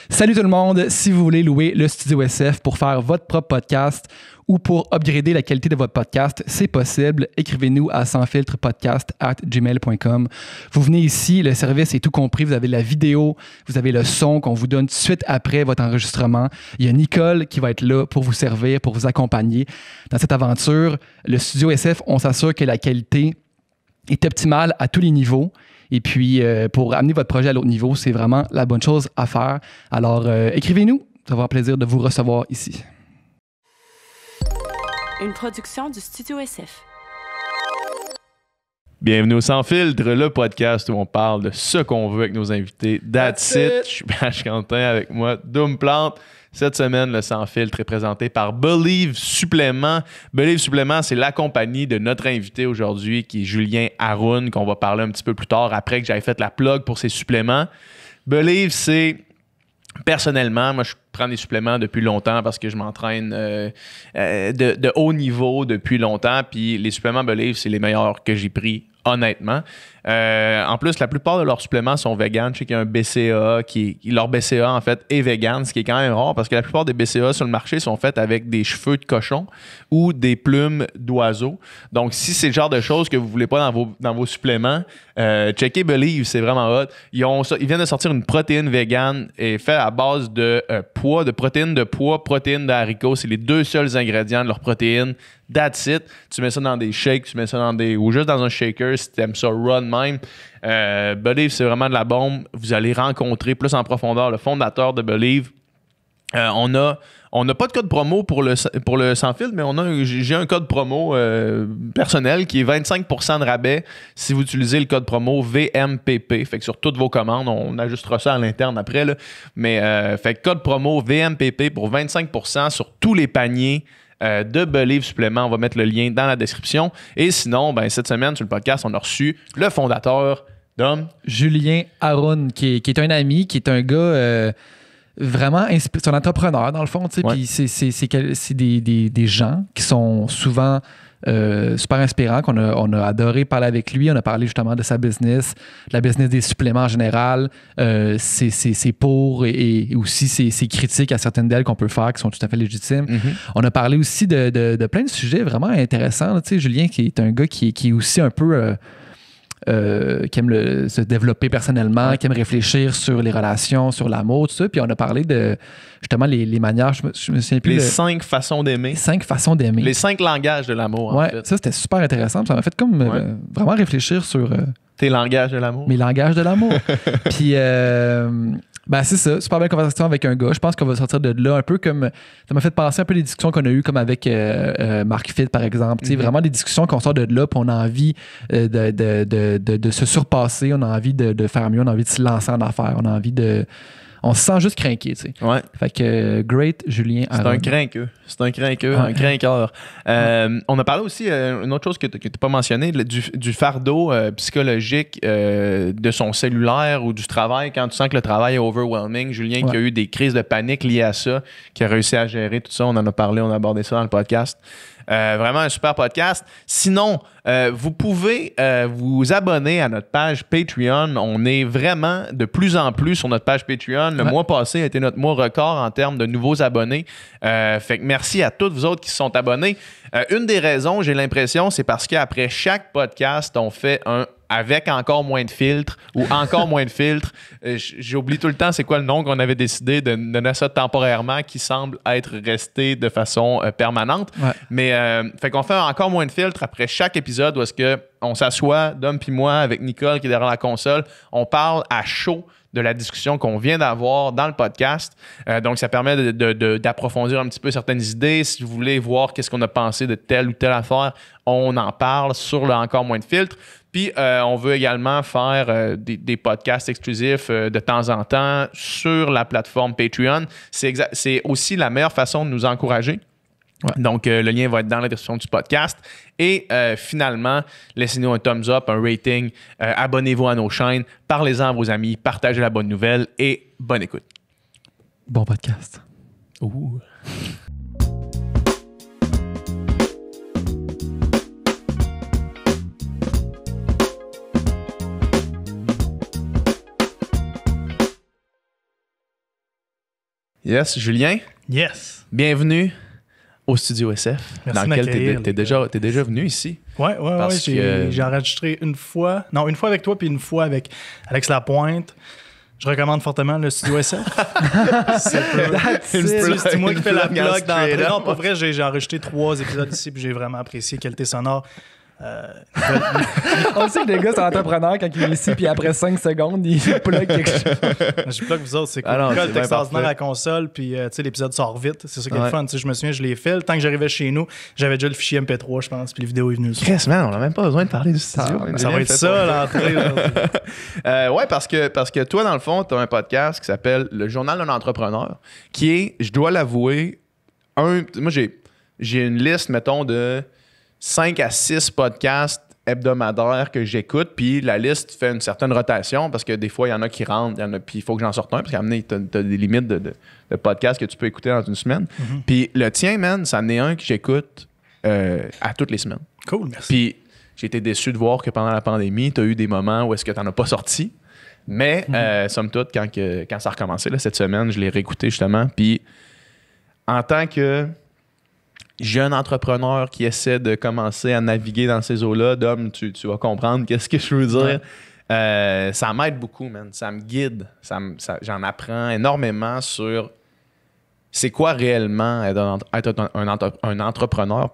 Salut tout le monde! Si vous voulez louer le Studio SF pour faire votre propre podcast ou pour upgrader la qualité de votre podcast, c'est possible. Écrivez-nous à sansfiltrepodcast@gmail.com. Vous venez ici, le service est tout compris. Vous avez la vidéo, vous avez le son qu'on vous donne tout de suite après votre enregistrement. Il y a Nicole qui va être là pour vous servir, pour vous accompagner dans cette aventure. Le Studio SF, on s'assure que la qualité est optimale à tous les niveaux. Et puis, pour amener votre projet à l'autre niveau, c'est vraiment la bonne chose à faire. Alors, écrivez-nous. Ça va avoir plaisir de vous recevoir ici. Une production du Studio SF. Bienvenue au Sans Filtre, le podcast où on parle de ce qu'on veut avec nos invités. That's it. Je suis Bach Quentin avec moi, Doom Plante. Cette semaine, le Sans Filtre est présenté par Believe Supplément. Believe Supplément, c'est la compagnie de notre invité aujourd'hui, qui est Julien Haroun, qu'on va parler un petit peu plus tard, après que j'aille fait la plug pour ses suppléments. Believe, c'est... Personnellement, moi, je prends des suppléments depuis longtemps parce que je m'entraîne de haut niveau depuis longtemps. Puis les suppléments Believe, c'est les meilleurs que j'ai pris, honnêtement. En plus, la plupart de leurs suppléments sont vegan. Je sais qu'il y a un BCAA leur BCAA, en fait, est vegan, ce qui est quand même rare parce que la plupart des BCAA sur le marché sont faits avec des cheveux de cochon ou des plumes d'oiseau. Donc, si c'est le genre de choses que vous ne voulez pas dans vos suppléments, checkez Believe, c'est vraiment hot. Ils viennent de sortir une protéine vegan et faite à base de protéines de pois, protéines de haricots. C'est les deux seuls ingrédients de leur protéine. That's it. Tu mets ça dans des shakes, tu mets ça ou juste dans un shaker si tu aimes ça raw de même. Believe, c'est vraiment de la bombe. Vous allez rencontrer plus en profondeur le fondateur de Believe. On n'a pas de code promo pour le Sans Filtre, mais j'ai un code promo personnel qui est 25% de rabais si vous utilisez le code promo VMPP. Fait que sur toutes vos commandes, on ajustera ça à l'interne après. Là. Mais fait que code promo VMPP pour 25% sur tous les paniers de Believe Supplément. On va mettre le lien dans la description. Et sinon, cette semaine, sur le podcast, on a reçu le fondateur d'Homme. Julien Haroun, qui est un ami, qui est un gars vraiment inspiré. C'est un entrepreneur, dans le fond. Ouais. Puis c'est des gens qui sont souvent super inspirants, on a adoré parler avec lui. On a parlé justement de sa business, de la business des suppléments en général, ses pour et aussi ses critiques à certaines d'elles qu'on peut faire qui sont tout à fait légitimes. Mm-hmm. On a parlé aussi de plein de sujets vraiment intéressants. Tu sais, Julien, qui est un gars qui est aussi un peu... qui aime se développer personnellement, qui aime réfléchir sur les relations, sur l'amour, tout ça. Puis on a parlé de justement les manières, je me souviens plus. Les 5 façons d'aimer. Les 5 façons d'aimer. Les 5 langages de l'amour, en fait. Ça, c'était super intéressant. Ça m'a fait comme vraiment réfléchir sur... tes langages de l'amour. Mes langages de l'amour. Puis... c'est ça, super belle conversation avec un gars. Je pense qu'on va sortir de là un peu comme... Ça m'a fait penser un peu les discussions qu'on a eues comme avec Marc Fit, par exemple. Mm-hmm. Vraiment des discussions qu'on sort de là, puis on a envie de se surpasser, on a envie de faire mieux, on a envie de se lancer en affaires, on a envie de... On se sent juste craqué, tu sais. Ouais. Fait que great, Julien. C'est un crinqueux. Un crinqueur. On a parlé aussi, une autre chose que tu n'as pas mentionné, du fardeau psychologique de son cellulaire ou du travail. Quand tu sens que le travail est overwhelming, Julien qui a eu des crises de panique liées à ça, qui a réussi à gérer tout ça, on en a parlé, on a abordé ça dans le podcast. Vraiment un super podcast. Sinon, vous pouvez vous abonner à notre page Patreon. On est vraiment de plus en plus sur notre page Patreon. Le mois passé a été notre mois record en termes de nouveaux abonnés. Fait que merci à tous vous autres qui se sont abonnés. Une des raisons, j'ai l'impression, c'est parce qu'après chaque podcast, on fait un avec encore moins de filtres ou encore moins de filtres. J'oublie tout le temps c'est quoi le nom qu'on avait décidé de donner ça temporairement qui semble être resté de façon permanente. Ouais. Mais fait qu'on fait encore moins de filtres après chaque épisode où est-ce qu'on s'assoit, Dom puis moi, avec Nicole qui est derrière la console. On parle à chaud de la discussion qu'on vient d'avoir dans le podcast. Donc, ça permet d'approfondir un petit peu certaines idées. Si vous voulez voir qu'est-ce qu'on a pensé de telle ou telle affaire, on en parle sur le encore moins de filtres. Puis, on veut également faire des podcasts exclusifs de temps en temps sur la plateforme Patreon. C'est aussi la meilleure façon de nous encourager. Ouais. Donc, le lien va être dans la description du podcast. Et finalement, laissez-nous un thumbs up, un rating, abonnez-vous à nos chaînes, parlez-en à vos amis, partagez la bonne nouvelle et bonne écoute. Bon podcast. Ouh. Yes, Julien. Yes. Bienvenue au Studio SF, Merci dans lequel t'es déjà venu ici. Ouais. Parce que- J'ai enregistré une fois avec toi, puis une fois avec Alex Lapointe. Je recommande fortement le Studio SF. C'est moi qui fais la plug d'entrée. Non, pour vrai, j'ai enregistré 3 épisodes ici, puis j'ai vraiment apprécié qualité sonore. On sait que les gars sont entrepreneurs quand ils est ici, puis après 5 secondes, ils plug quelque chose. Je plug vous autres, c'est cool. Ah non, Le c'est bien extraordinaire à la parfait. console, puis tu sais, l'épisode sort vite. C'est ça qui est Ouais. le fun. Tu sais, je me souviens, je l'ai fait. Le temps que j'arrivais chez nous, j'avais déjà le fichier MP3, je pense, puis les vidéos est venue. Chris, man, on n'a même pas besoin de parler du studio. Ça va être ça, l'entrée. Ouais, parce que toi, dans le fond, tu as un podcast qui s'appelle Le Journal d'un entrepreneur, qui est, je dois l'avouer, moi, j'ai une liste, mettons, de 5 à 6 podcasts hebdomadaires que j'écoute, puis la liste fait une certaine rotation parce que des fois, il y en a qui rentrent, puis il faut que j'en sorte un, parce qu'à un moment donné, t'as des limites de podcasts que tu peux écouter dans une semaine. Puis le tien, man, c'en est un que j'écoute à toutes les semaines. Cool, merci. Puis j'ai été déçu de voir que pendant la pandémie, tu as eu des moments où est-ce que tu n'en as pas sorti. Mais, somme toute, quand ça a recommencé là, cette semaine, je l'ai réécouté justement. Puis en tant que jeune entrepreneur qui essaie de commencer à naviguer dans ces eaux-là, Dom, tu vas comprendre qu'est-ce que je veux dire. Ça m'aide beaucoup, man. Ça me guide. J'en apprends énormément sur c'est quoi réellement être un entrepreneur,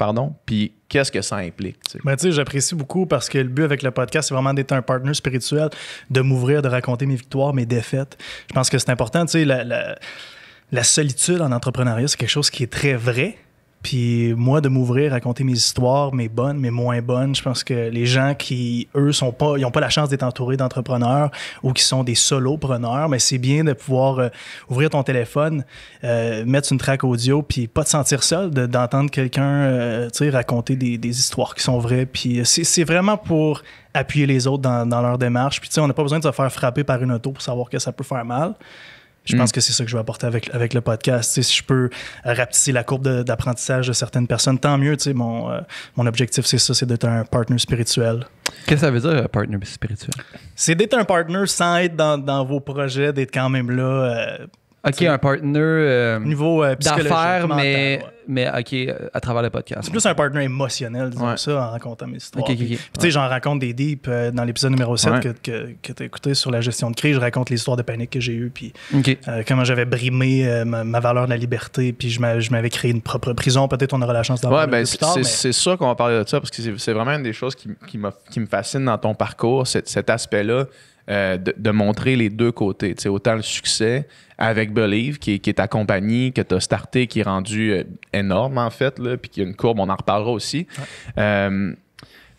puis qu'est-ce que ça implique. Tu sais. Ben, tu sais, j'apprécie beaucoup parce que le but avec le podcast, c'est vraiment d'être un partner spirituel, de m'ouvrir, de raconter mes victoires, mes défaites. Je pense que c'est important. Tu sais, la solitude en entrepreneuriat, c'est quelque chose qui est très vrai. Puis moi, de m'ouvrir, raconter mes histoires, mes bonnes, mes moins bonnes, je pense que les gens qui, eux, ils n'ont pas la chance d'être entourés d'entrepreneurs ou qui sont des solopreneurs, mais c'est bien de pouvoir ouvrir ton téléphone, mettre une track audio, puis pas te sentir seul, d'entendre quelqu'un tu sais, raconter des histoires qui sont vraies. Puis c'est vraiment pour appuyer les autres dans leur démarche. Puis tu sais, on n'a pas besoin de se faire frapper par une auto pour savoir que ça peut faire mal. Je pense que c'est ça que je vais apporter avec le podcast. Tu sais, si je peux rapetisser la courbe d'apprentissage de certaines personnes, tant mieux. Tu sais, mon objectif, c'est ça, c'est d'être un partner spirituel. Qu'est-ce que ça veut dire, partner spirituel? C'est d'être un partner sans être dans vos projets, d'être quand même là. OK, un partner Niveau psychologique, d'affaires, mental, mais OK, à travers le podcast. C'est plus un partner émotionnel, disons Ouais. ça, en racontant mes histoires. OK. Puis, tu sais, j'en raconte des deeps dans l'épisode numéro 7 Ouais. que tu as écouté sur la gestion de crise. Je raconte l'histoire de panique que j'ai eue, puis OK. comment j'avais brimé ma valeur de la liberté, puis je m'avais créé une propre prison. Peut-être on aura la chance d'en Ouais, parler ben, plus tard. mais- c'est sûr qu'on va parler de ça parce que c'est vraiment une des choses qui me fascine dans ton parcours, cet aspect-là de montrer les deux côtés. Tu sais, autant le succès avec Believe, qui est ta compagnie, que tu as starté, qui est rendu énorme en fait, là, puis qui a une courbe, on en reparlera aussi.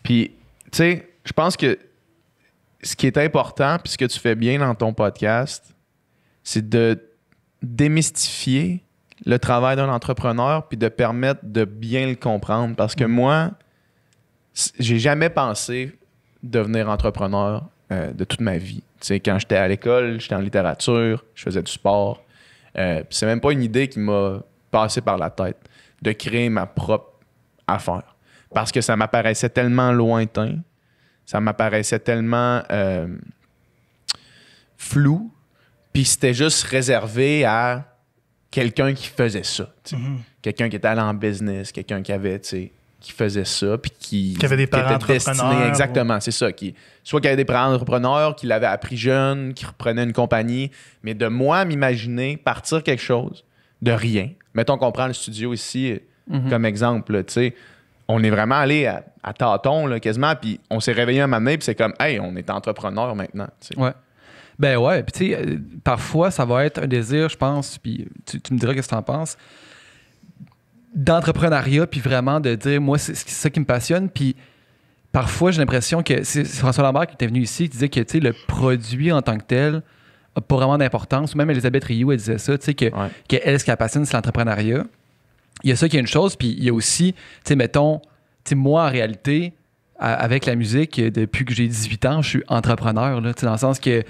Puis, tu sais, je pense que ce qui est important, puis ce que tu fais bien dans ton podcast, c'est de démystifier le travail d'un entrepreneur puis de permettre de bien le comprendre. Parce que moi, j'ai jamais pensé devenir entrepreneur de toute ma vie. Tu sais, quand j'étais à l'école, j'étais en littérature, je faisais du sport. Puis c'est même pas une idée qui m'a passé par la tête de créer ma propre affaire. Parce que ça m'apparaissait tellement lointain, ça m'apparaissait tellement flou, puis c'était juste réservé à quelqu'un qui faisait ça. Tu sais. Quelqu'un qui était allé en business, quelqu'un qui avait, tu sais, qui faisait ça, puis qui Qui avait des parents était destiné, entrepreneurs, exactement, c'est ça. Soit qu'il avait des parents entrepreneurs, qui l'avaient appris jeune, qui reprenaient une compagnie, mais de moi m'imaginer partir quelque chose de rien. Mettons qu'on prend le studio ici comme exemple, là, tu sais, on est vraiment allé à tâtons, là, quasiment, puis on s'est réveillé un moment donné, puis c'est comme, hey, on est entrepreneur maintenant. Tu sais. Ouais. Ben ouais, puis tu sais, parfois, ça va être un désir, je pense, puis tu me diras qu'est-ce que tu en penses, d'entrepreneuriat, puis vraiment de dire, moi, c'est ça qui me passionne, puis parfois, j'ai l'impression que c'est François Lambert qui était venu ici, qui disait que, tu sais, le produit en tant que tel n'a pas vraiment d'importance, ou même Elisabeth Rioux, elle disait ça, tu sais, qu'elle, ce qui la passionne, c'est l'entrepreneuriat. Il y a ça qui est une chose, puis il y a aussi, tu sais, mettons, tu sais, moi, en réalité, avec la musique, depuis que j'ai 18 ans, je suis entrepreneur, là, tu sais, dans le sens que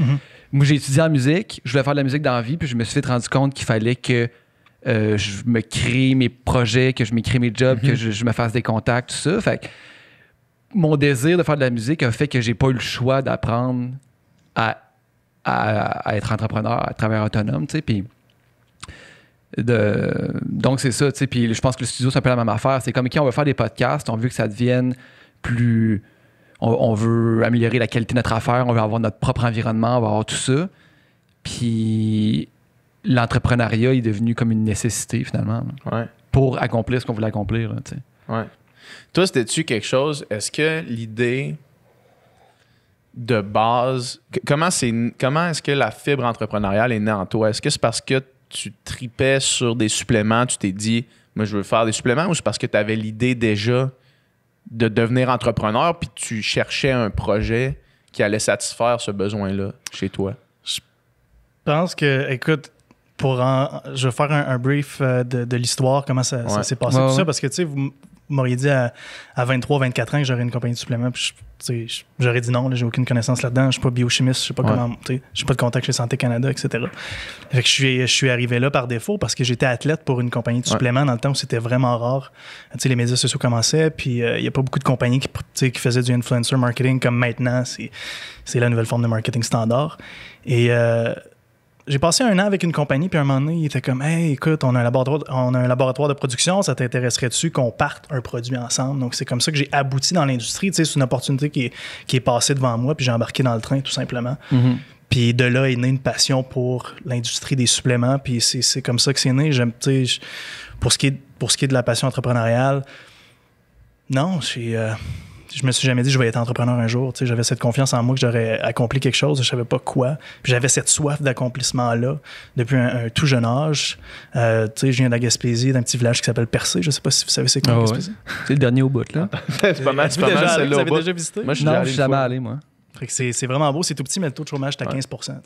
moi, j'ai étudié en musique, je voulais faire de la musique dans la vie, puis je me suis fait rendu compte qu'il fallait que je me crée mes projets, que je m'écris mes jobs, que je me fasse des contacts, tout ça. Fait que mon désir de faire de la musique a fait que j'ai pas eu le choix d'apprendre à être entrepreneur, à travailler autonome, tu sais, puis Donc, c'est ça, tu sais. Puis je pense que le studio, c'est un peu la même affaire. C'est comme, OK, on veut faire des podcasts, on veut que ça devienne plus... On veut améliorer la qualité de notre affaire, on veut avoir notre propre environnement, on va avoir tout ça. Puis l'entrepreneuriat est devenu comme une nécessité, finalement, Ouais. pour accomplir ce qu'on voulait accomplir, là, tu sais. Ouais. Toi, c'était-tu quelque chose... Est-ce que l'idée de base... Comment est-ce que la fibre entrepreneuriale est née en toi? Est-ce que c'est parce que tu tripais sur des suppléments, tu t'es dit, moi, je veux faire des suppléments, ou c'est parce que tu avais l'idée déjà de devenir entrepreneur, puis tu cherchais un projet qui allait satisfaire ce besoin-là chez toi? Je pense que, écoute, je vais faire un brief de l'histoire, comment ça s'est passé, tout ça, parce que, tu sais, vous m'auriez dit à 23, 24 ans que j'aurais une compagnie de suppléments, puis j'aurais dit non, là, j'ai aucune connaissance là-dedans, je suis pas biochimiste, je sais pas comment, tu sais, j'ai pas de contact chez Santé Canada, etc. Fait que je suis arrivé là par défaut parce que j'étais athlète pour une compagnie de suppléments dans le temps où c'était vraiment rare. Tu sais, les médias sociaux commençaient, puis il y a pas beaucoup de compagnies qui faisaient du influencer marketing comme maintenant, c'est la nouvelle forme de marketing standard. Et j'ai passé 1 an avec une compagnie, puis à un moment donné, il était comme « Hey, écoute, on a un laboratoire de production, ça t'intéresserait-tu qu'on parte un produit ensemble? » Donc, c'est comme ça que j'ai abouti dans l'industrie. Tu sais, c'est une opportunité qui est passée devant moi, puis j'ai embarqué dans le train, tout simplement. Mm-hmm. Puis de là est née une passion pour l'industrie des suppléments, puis c'est comme ça que c'est né. Tu sais, pour ce qui est de la passion entrepreneuriale, non, je me suis jamais dit que je vais être entrepreneur un jour. Tu sais, j'avais cette confiance en moi que j'aurais accompli quelque chose, je savais pas quoi. Puis j'avais cette soif d'accomplissement-là depuis un tout jeune âge. Tu sais, je viens de la Gaspésie, d'un petit village qui s'appelle Percé. Je sais pas si vous savez c'est quoi Gaspésie. Ouais. C'est le dernier au bout, là. C'est pas mal celle-là vous au avez bout. déjà visité? Moi, Non, je suis jamais allé, moi. Fait que c'est vraiment beau, c'est tout petit, mais le taux de chômage est à 15%.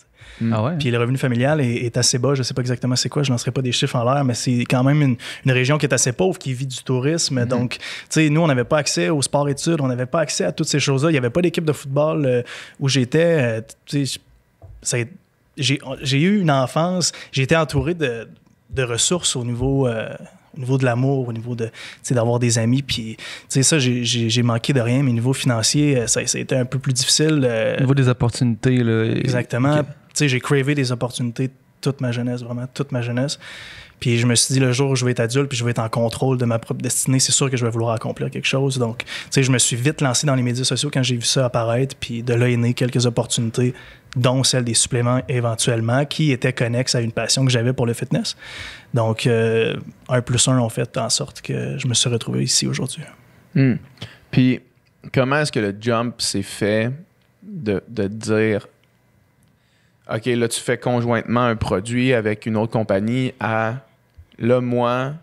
Ah ouais? Puis le revenu familial est assez bas. Je ne sais pas exactement c'est quoi, je ne lancerai pas des chiffres en l'air, mais c'est quand même une région qui est assez pauvre, qui vit du tourisme. Mm-hmm. Donc, tu sais, nous, on n'avait pas accès au sport-études, on n'avait pas accès à toutes ces choses-là. Il n'y avait pas d'équipe de football où j'étais. Tu sais, j'ai eu une enfance, j'ai été entouré de ressources au niveau de l'amour, au niveau de d'avoir des amis. Puis, tu sais, ça, j'ai manqué de rien, mais au niveau financier, ça a été un peu plus difficile. Au niveau des opportunités, là. Exactement. Okay. Tu sais, j'ai cravé des opportunités toute ma jeunesse, vraiment toute ma jeunesse. Puis je me suis dit, le jour où je vais être adulte puis je vais être en contrôle de ma propre destinée, c'est sûr que je vais vouloir accomplir quelque chose. Donc, tu sais, je me suis vite lancé dans les médias sociaux quand j'ai vu ça apparaître. Puis de là est né quelques opportunités, dont celle des suppléments éventuellement, qui étaient connexes à une passion que j'avais pour le fitness. Donc, 1+1 ont fait en sorte que je me suis retrouvé ici aujourd'hui. Puis, comment est-ce que le jump s'est fait de dire... OK, là, tu fais conjointement un produit avec une autre compagnie à... Là, moi,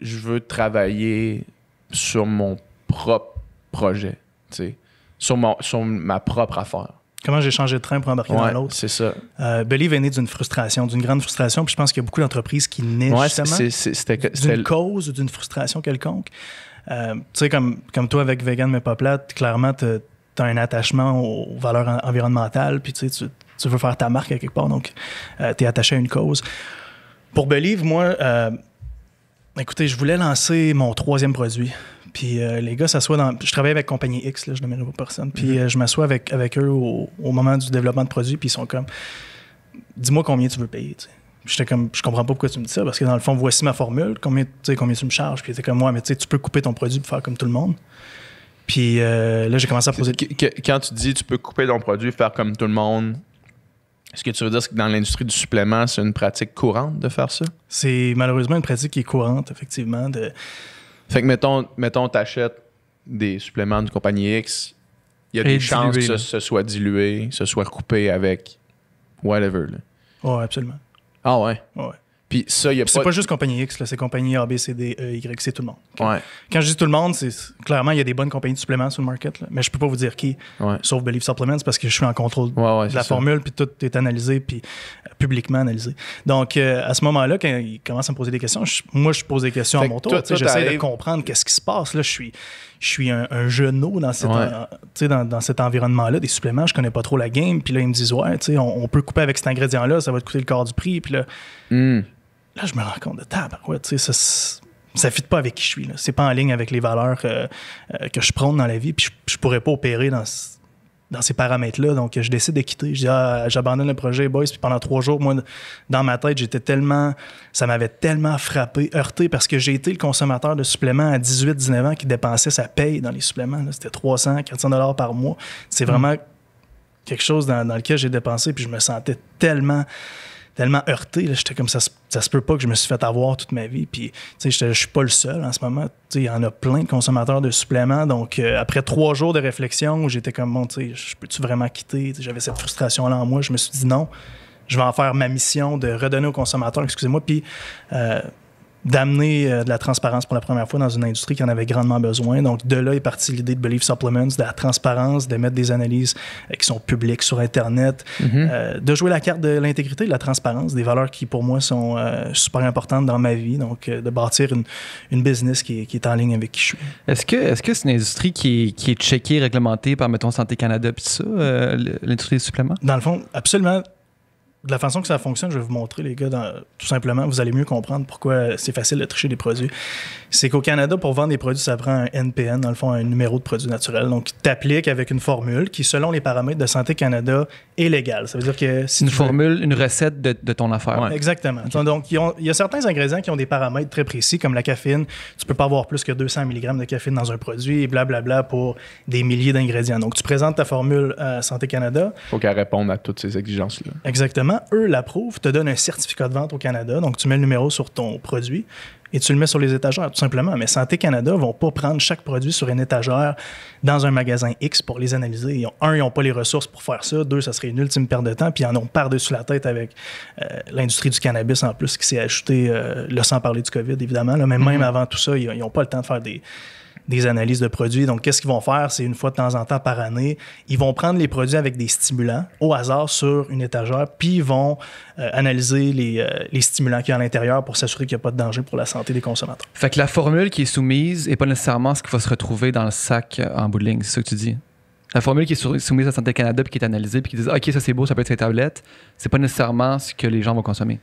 je veux travailler sur mon propre projet, tu sais, sur ma propre affaire. Comment j'ai changé de train pour embarquer dans l'autre? C'est ça. Believe est né d'une frustration, d'une grande frustration. Puis je pense qu'il y a beaucoup d'entreprises qui naissent justement d'une cause ou d'une frustration quelconque. Tu sais, comme toi avec Vegan mais pas plate, clairement, tu as un attachement aux valeurs environnementales. Puis tu sais, tu veux faire ta marque à quelque part, donc tu es attaché à une cause. Pour Believe, moi, écoutez, je voulais lancer mon 3e produit. Puis les gars s'assoient dans... Je travaille avec Compagnie X, là, je ne nommerai pas personne. Puis je m'assois avec eux au moment du développement de produit, puis ils sont comme... Dis-moi combien tu veux payer, tu sais. J'étais comme, je comprends pas pourquoi tu me dis ça, parce que dans le fond, voici ma formule, combien tu me charges. Puis ils étaient comme, ouais, mais tu sais, tu peux couper ton produit pour faire comme tout le monde. Puis là, j'ai commencé à poser... Quand tu dis tu peux couper ton produit, faire comme tout le monde... Est-ce que tu veux dire que dans l'industrie du supplément, c'est une pratique courante de faire ça? C'est malheureusement une pratique qui est courante, effectivement. Fait que, mettons, t'achètes des suppléments d'une compagnie X, il y a des chances que ce soit dilué, ce soit coupé avec whatever. Oui, absolument. Ah ouais? Ouais. Puis ça, il y a c'est pas juste compagnie X, là, c'est compagnie A, B, C, D, E, Y, c'est tout le monde. Ouais. Quand je dis tout le monde, c'est clairement, il y a des bonnes compagnies de suppléments sur le market, là, mais je peux pas vous dire qui, sauf Believe Supplements, parce que je suis en contrôle de la formule, puis tout est analysé, puis publiquement analysé. Donc, à ce moment-là, quand ils commencent à me poser des questions, moi, je pose des questions à mon tour. J'essaie de comprendre qu'est-ce qui se passe. Là, je suis un genou dans cet environnement-là, des suppléments, je connais pas trop la game, puis là, ils me disent, ouais, on peut couper avec cet ingrédient-là, ça va te coûter le quart du prix, puis là... Là, je me rends compte de tabarouette, tu sais, ça ne fit pas avec qui je suis. Là. C'est pas en ligne avec les valeurs que je prône dans la vie. Puis je pourrais pas opérer dans ces paramètres-là. Donc, je décide de quitter. Je dis, j'abandonne le projet, boys. Puis pendant 3 jours, moi, dans ma tête, ça m'avait tellement frappé, heurté, parce que j'ai été le consommateur de suppléments à 18-19 ans qui dépensait sa paye dans les suppléments. Là. C'était 300-400 $ par mois. C'est vraiment quelque chose dans lequel j'ai dépensé, puis je me sentais tellement heurté. Là. J'étais comme ça se peut pas que je me suis fait avoir toute ma vie. Puis, je suis pas le seul en ce moment. Il y en a plein de consommateurs de suppléments. Donc, après 3 jours de réflexion où j'étais comme, bon, je peux-tu vraiment quitter? J'avais cette frustration-là en moi. Je me suis dit non, je vais en faire ma mission de redonner aux consommateurs, excusez-moi, puis d'amener de la transparence pour la première fois dans une industrie qui en avait grandement besoin. Donc, de là est partie l'idée de Believe Supplements, de la transparence, de mettre des analyses qui sont publiques sur Internet, de jouer la carte de l'intégrité, de la transparence, des valeurs qui, pour moi, sont super importantes dans ma vie. Donc, de bâtir une business qui est en ligne avec qui je suis. Est-ce que c'est une industrie qui est checkée, réglementée par, mettons, Santé Canada puis ça, l'industrie des suppléments? Dans le fond, absolument. De la façon que ça fonctionne, je vais vous montrer, les gars, tout simplement, vous allez mieux comprendre pourquoi c'est facile de tricher des produits. C'est qu'au Canada, pour vendre des produits, ça prend un NPN, dans le fond, un numéro de produit naturel. Donc, tu t'appliques avec une formule qui, selon les paramètres de Santé Canada, est légale. Ça veut dire que si formule, une recette de ton affaire. Ouais. Exactement. Okay. Donc, il y a certains ingrédients qui ont des paramètres très précis, comme la caféine. Tu peux pas avoir plus que 200 mg de caféine dans un produit et blablabla pour des milliers d'ingrédients. Donc, tu présentes ta formule à Santé Canada. Il faut qu'elle réponde à toutes ces exigences-là. Exactement. Eux l'approuvent, te donnent un certificat de vente au Canada. Donc, tu mets le numéro sur ton produit et tu le mets sur les étagères, tout simplement. Mais Santé Canada ne vont pas prendre chaque produit sur une étagère dans un magasin X pour les analyser. Ils n'ont pas les ressources pour faire ça. 2, ça serait une ultime perte de temps. Puis, ils en ont par-dessus la tête avec l'industrie du cannabis en plus qui s'est ajoutée, là, sans parler du COVID, évidemment. Là, mais même avant tout ça, ils n'ont pas le temps de faire des analyses de produits. Donc, qu'est-ce qu'ils vont faire? C'est une fois de temps en temps par année, ils vont prendre les produits avec des stimulants au hasard sur une étagère, puis ils vont analyser les stimulants qu'il y a à l'intérieur pour s'assurer qu'il n'y a pas de danger pour la santé des consommateurs. Fait que la formule qui est soumise n'est pas nécessairement ce qui va se retrouver dans le sac en bout de ligne, c'est ça que tu dis? La formule qui est soumise à Santé Canada puis qui est analysée puis qui dit « OK, ça c'est beau, ça peut être ces tablettes », c'est pas nécessairement ce que les gens vont consommer.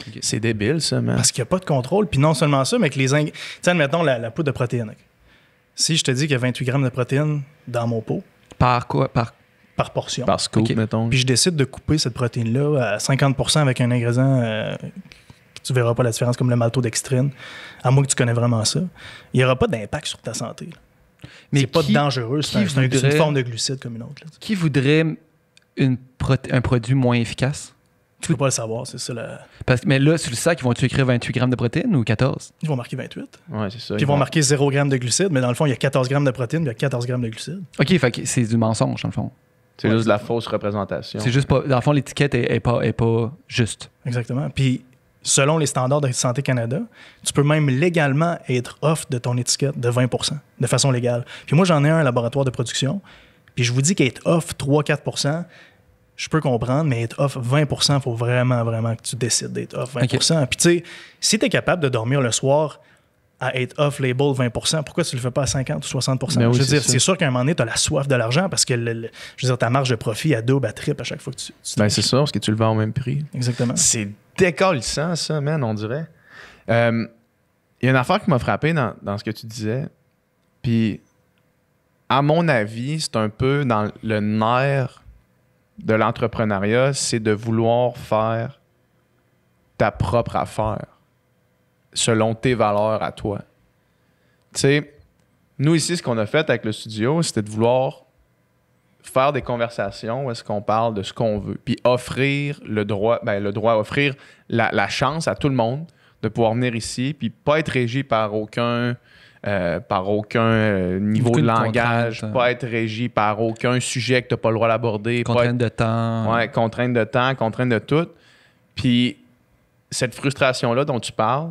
Okay. C'est débile, ça, man. Parce qu'il n'y a pas de contrôle. Puis non seulement ça, mais que les ingrédients... Tiens, admettons la poudre de protéines. Okay. Si je te dis qu'il y a 28 grammes de protéines dans mon pot... Par quoi? Par portion. Par scoop, okay. Mettons. Puis je décide de couper cette protéine-là à 50% avec un ingrédient... tu verras pas la différence, comme le maltodextrine, à moins que tu connais vraiment ça. Il n'y aura pas d'impact sur ta santé. Là. Mais c'est pas dangereux. C'est une forme de glucides comme une autre. Là, qui voudrait un produit moins efficace? Tu peux pas le savoir, c'est ça. Mais là, sur le sac, ils vont-tu écrire 28 grammes de protéines ou 14? Ils vont marquer 28. Oui, c'est ça. Puis ils vont marquer 0 g de glucides, mais dans le fond, il y a 14 grammes de protéines, puis il y a 14 grammes de glucides. OK, fait que c'est du mensonge, dans le fond. C'est juste de la fausse représentation. C'est juste pas... Dans le fond, l'étiquette est pas juste. Exactement. Puis, selon les standards de Santé Canada, tu peux même légalement être off de ton étiquette de 20%, de façon légale. Puis moi, j'en ai un laboratoire de production, puis je vous dis qu'être off 3-4%, je peux comprendre, mais être off 20%, il faut vraiment, vraiment que tu décides d'être off 20%. Okay. Puis tu sais, si tu es capable de dormir le soir à être off-label 20%, pourquoi tu le fais pas à 50 ou 60%? Oui, je veux dire, c'est sûr qu'à un moment donné, tu as la soif de l'argent parce que je veux dire, ta marge de profit à double, à triple à chaque fois que tu c'est ça, parce que tu le vends au même prix. Exactement. C'est décalissant, ça, man, on dirait. Il y a une affaire qui m'a frappé dans ce que tu disais. Puis, à mon avis, c'est un peu dans le nerf de l'entrepreneuriat, c'est de vouloir faire ta propre affaire selon tes valeurs à toi. Tu sais, nous ici, ce qu'on a fait avec le studio, c'était de vouloir faire des conversations où est-ce qu'on parle de ce qu'on veut, puis offrir offrir la chance à tout le monde de pouvoir venir ici, puis pas être régi par aucun niveau de langage, pas être régi par aucun sujet que tu n'as pas le droit d'aborder. Contrainte de temps. Oui, contrainte de temps, contrainte de tout. Puis cette frustration-là dont tu parles,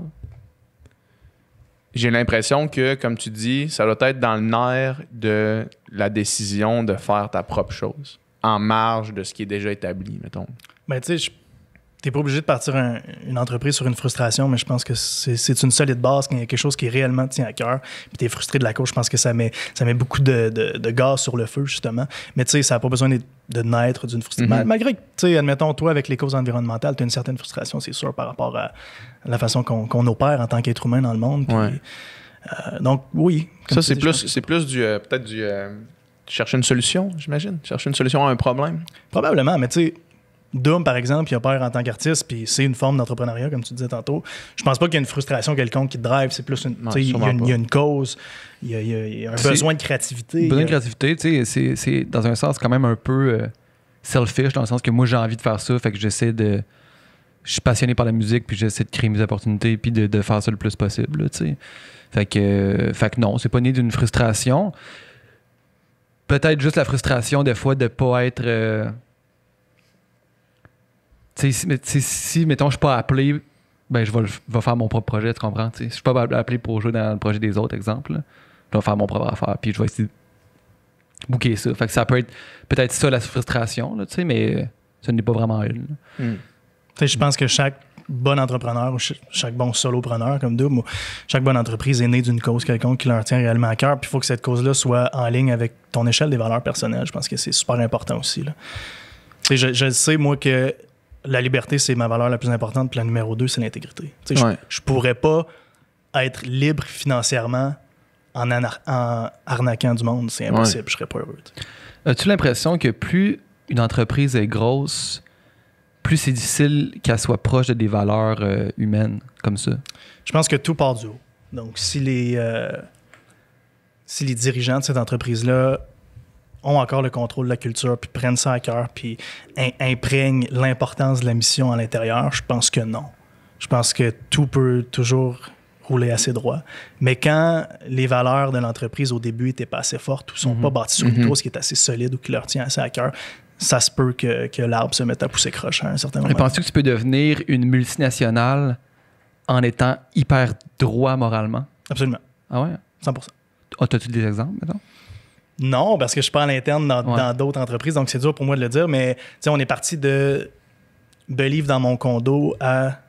j'ai l'impression que, comme tu dis, ça doit être dans le nerf de la décision de faire ta propre chose, en marge de ce qui est déjà établi, mettons. Ben, tu sais, t'es pas obligé de partir une entreprise sur une frustration, mais je pense que c'est une solide base, qu'il y a quelque chose qui réellement te tient à cœur. Puis t'es frustré de la cause, je pense que ça met beaucoup de gaz sur le feu, justement. Mais tu sais, ça n'a pas besoin de naître d'une frustration. Mm-hmm. Malgré que, tu sais, admettons, toi, avec les causes environnementales, tu as une certaine frustration, c'est sûr, par rapport à la façon qu'on opère en tant qu'être humain dans le monde. Puis, ouais. Donc, oui. Ça, c'est plus du peut-être chercher une solution, j'imagine. Chercher une solution à un problème. Probablement, mais tu sais, Doom, par exemple, il a peur en tant qu'artiste, puis c'est une forme d'entrepreneuriat, comme tu disais tantôt. Je pense pas qu'il y a une frustration quelconque qui te drive, c'est plus une. Non, Il y a une cause, il y a un besoin de créativité. Besoin de créativité, tu sais, c'est dans un sens quand même un peu selfish, dans le sens que moi j'ai envie de faire ça, fait que j'essaie de. Je suis passionné par la musique, puis j'essaie de créer mes opportunités, puis de faire ça le plus possible, tu sais. Fait que non, c'est pas né d'une frustration. Peut-être juste la frustration des fois de pas être. Si, mettons, je suis pas appelé, ben je vais faire mon propre projet, tu comprends? T'sais. Si je suis pas appelé pour jouer dans le projet des autres, exemple, là, je vais faire mon propre affaire, puis je vais essayer de booker ça. Fait que ça peut être peut-être ça la frustration, là, mais ce n'est pas vraiment une. Je pense que chaque bon entrepreneur ou chaque bon solopreneur comme Doom, chaque bonne entreprise est née d'une cause quelconque qui leur tient réellement à cœur. Puis il faut que cette cause-là soit en ligne avec ton échelle des valeurs personnelles. Je pense que c'est super important aussi. Là. Je sais, moi, que la liberté, c'est ma valeur la plus importante, puis la numéro 2, c'est l'intégrité. Je pourrais pas être libre financièrement en arnaquant du monde. C'est impossible, je serais pas heureux. As-tu l'impression que plus une entreprise est grosse, plus c'est difficile qu'elle soit proche de des valeurs humaines comme ça? Je pense que tout part du haut. Donc, si les dirigeants de cette entreprise-là ont encore le contrôle de la culture, puis prennent ça à cœur, puis imprègnent l'importance de la mission à l'intérieur, je pense que non. Je pense que tout peut toujours rouler assez droit. Mais quand les valeurs de l'entreprise au début n'étaient pas assez fortes ou ne sont pas bâties sur une cause qui est assez solide ou qui leur tient assez à cœur, ça se peut que l'arbre se mette à pousser croche à un certain moment. Mais penses-tu que tu peux devenir une multinationale en étant hyper droit moralement? Absolument. Ah ouais? 100%. As-tu des exemples, maintenant? Non, parce que je suis pas à l'interne dans d'autres entreprises, donc c'est dur pour moi de le dire, mais on est parti de Believe dans mon condo à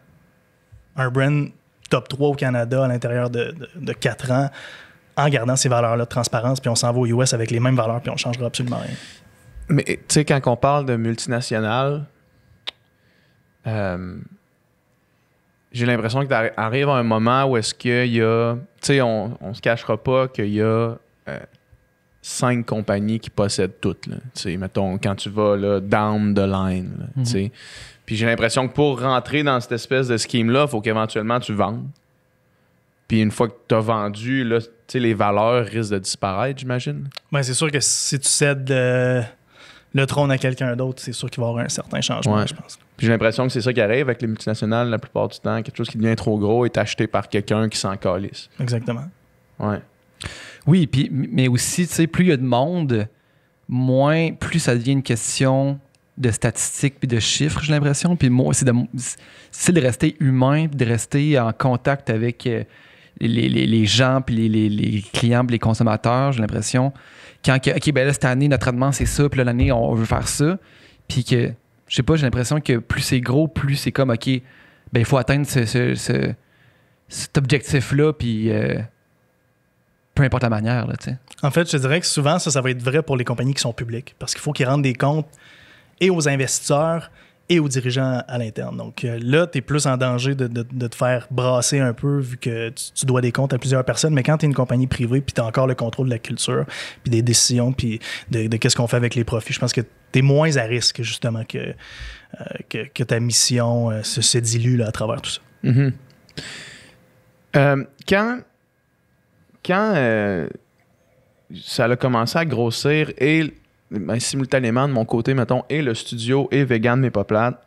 un brand top 3 au Canada à l'intérieur de 4 ans en gardant ces valeurs-là de transparence, puis on s'en va aux US avec les mêmes valeurs, puis on ne changera absolument rien. Mais tu sais, quand on parle de multinationales, j'ai l'impression que t'arrives à un moment où est-ce qu'il y a... Tu sais, on se cachera pas qu'il y a 5 compagnies qui possèdent toutes. Tu sais, mettons, quand tu vas là, down the line, là, tu sais. Puis j'ai l'impression que pour rentrer dans cette espèce de scheme-là, il faut qu'éventuellement tu vendes. Puis une fois que tu as vendu, là, tu sais, les valeurs risquent de disparaître, j'imagine. Ben, c'est sûr que si tu cèdes le trône à quelqu'un d'autre, c'est sûr qu'il va y avoir un certain changement, je pense. Puis j'ai l'impression que c'est ça qui arrive avec les multinationales la plupart du temps. Quelque chose qui devient trop gros est acheté par quelqu'un qui s'en calisse. Exactement. Ouais. Oui, puis, mais aussi, tu sais, plus il y a de monde, plus ça devient une question de statistiques puis de chiffres, j'ai l'impression. Puis moi, c'est de rester humain, de rester en contact avec les gens, puis les clients, puis les consommateurs, j'ai l'impression. OK, ben là, cette année, notre rendement, c'est ça, puis là, l'année, on veut faire ça. Puis que, je sais pas, j'ai l'impression que plus c'est gros, plus c'est comme, OK, ben il faut atteindre cet objectif-là, puis peu importe la manière, là, tu sais. En fait, je dirais que souvent, ça va être vrai pour les compagnies qui sont publiques, parce qu'il faut qu'ils rendent des comptes et aux investisseurs et aux dirigeants à l'interne. Donc là, tu es plus en danger de te faire brasser un peu vu que tu dois des comptes à plusieurs personnes. Mais quand tu es une compagnie privée puis tu as encore le contrôle de la culture puis des décisions puis de qu'est-ce qu'on fait avec les profits, je pense que tu es moins à risque justement que ta mission se dilue là, à travers tout ça. Mm-hmm. Quand ça a commencé à grossir et simultanément de mon côté, mettons, et le studio et Vegan mais pas plate,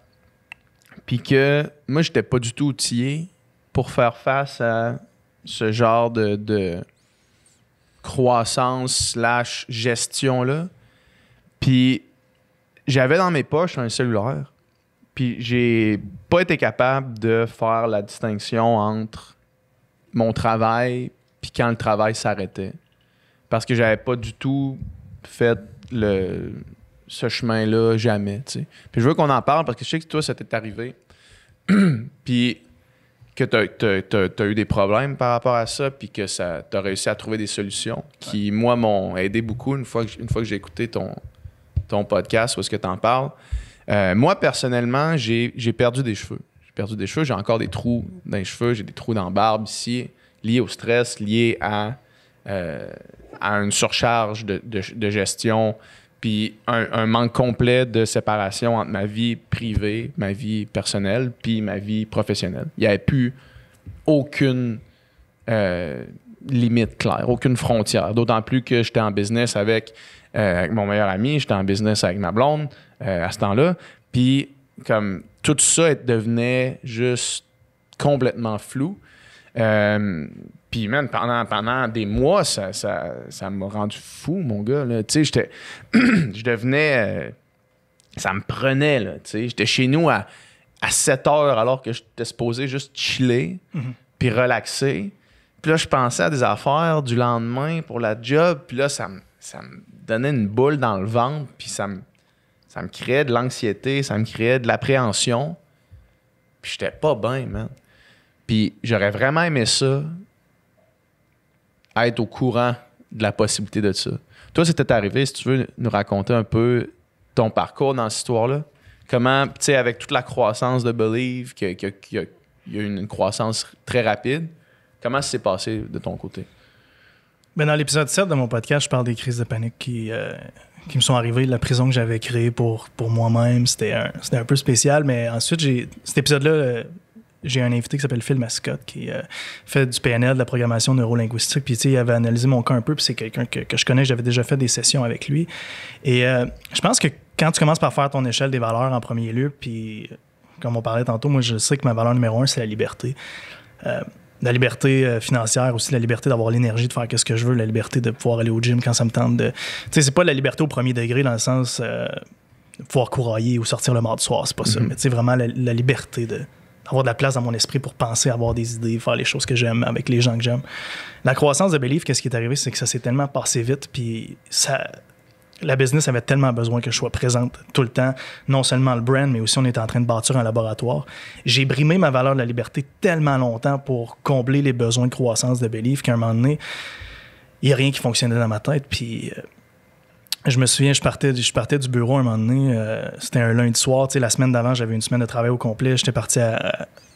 puis que moi, j'étais pas du tout outillé pour faire face à ce genre de croissance / gestion-là. Puis j'avais dans mes poches un cellulaire, puis j'ai pas été capable de faire la distinction entre mon travail puis quand le travail s'arrêtait. Parce que j'avais pas du tout fait ce chemin-là jamais, tu sais. Puis je veux qu'on en parle parce que je sais que toi, ça t'est arrivé. Puis que t'as eu des problèmes par rapport à ça, puis que t'as réussi à trouver des solutions qui, moi, m'ont aidé beaucoup une fois que j'ai écouté ton podcast où est-ce que t'en parles. Moi, personnellement, j'ai perdu des cheveux. J'ai encore des trous dans les cheveux, j'ai des trous dans la barbe ici, liés au stress, liés à à une surcharge de gestion, puis un manque complet de séparation entre ma vie privée, ma vie personnelle, puis ma vie professionnelle. Il n'y avait plus aucune limite claire, aucune frontière. D'autant plus que j'étais en business avec mon meilleur ami, j'étais en business avec ma blonde à ce temps-là. Puis comme tout ça devenait juste complètement flou. Puis man, pendant des mois, ça m'a rendu fou, mon gars. Tu sais, je devenais... ça me prenait, là. Tu sais, j'étais chez nous à 7 heures alors que j'étais supposé juste chiller puis relaxer. Puis là, je pensais à des affaires du lendemain pour la job. Puis là, ça me donnait une boule dans le ventre. Puis ça me créait de l'anxiété, ça me créait de l'appréhension. Puis j'étais pas bien, man. Puis j'aurais vraiment aimé ça, être au courant de la possibilité de ça. Toi, c'était arrivé, si tu veux nous raconter un peu ton parcours dans cette histoire-là. Comment, tu sais, avec toute la croissance de Believe, qu'il y a eu une croissance très rapide, comment ça s'est passé de ton côté? Ben dans l'épisode 7 de mon podcast, je parle des crises de panique qui me sont arrivées, de la prison que j'avais créée pour moi-même. C'était un peu spécial, mais ensuite, cet épisode-là, j'ai un invité qui s'appelle Phil Mascotte qui fait du PNL, de la programmation neurolinguistique. Puis, tu sais, il avait analysé mon cas un peu, puis c'est quelqu'un que je connais, j'avais déjà fait des sessions avec lui. Et je pense que quand tu commences par faire ton échelle des valeurs en premier lieu, puis comme on parlait tantôt, moi, je sais que ma valeur numéro 1, c'est la liberté. La liberté financière aussi, la liberté d'avoir l'énergie de faire ce que je veux, la liberté de pouvoir aller au gym quand ça me tente de... Tu sais, c'est pas la liberté au premier degré dans le sens de pouvoir courailler ou sortir le mardi soir, c'est pas ça. Mais tu sais, vraiment la liberté d'avoir de la place dans mon esprit pour penser, avoir des idées, faire les choses que j'aime avec les gens que j'aime. La croissance de Believe, qu'est-ce qui est arrivé, c'est que ça s'est tellement passé vite, puis la business avait tellement besoin que je sois présente tout le temps, non seulement le brand, mais aussi on était en train de bâtir un laboratoire. J'ai brimé ma valeur de la liberté tellement longtemps pour combler les besoins de croissance de Believe qu'à un moment donné, il n'y a rien qui fonctionnait dans ma tête. Puis je me souviens, je partais du bureau un moment donné, c'était un lundi soir, tu sais, la semaine d'avant, j'avais une semaine de travail au complet, j'étais parti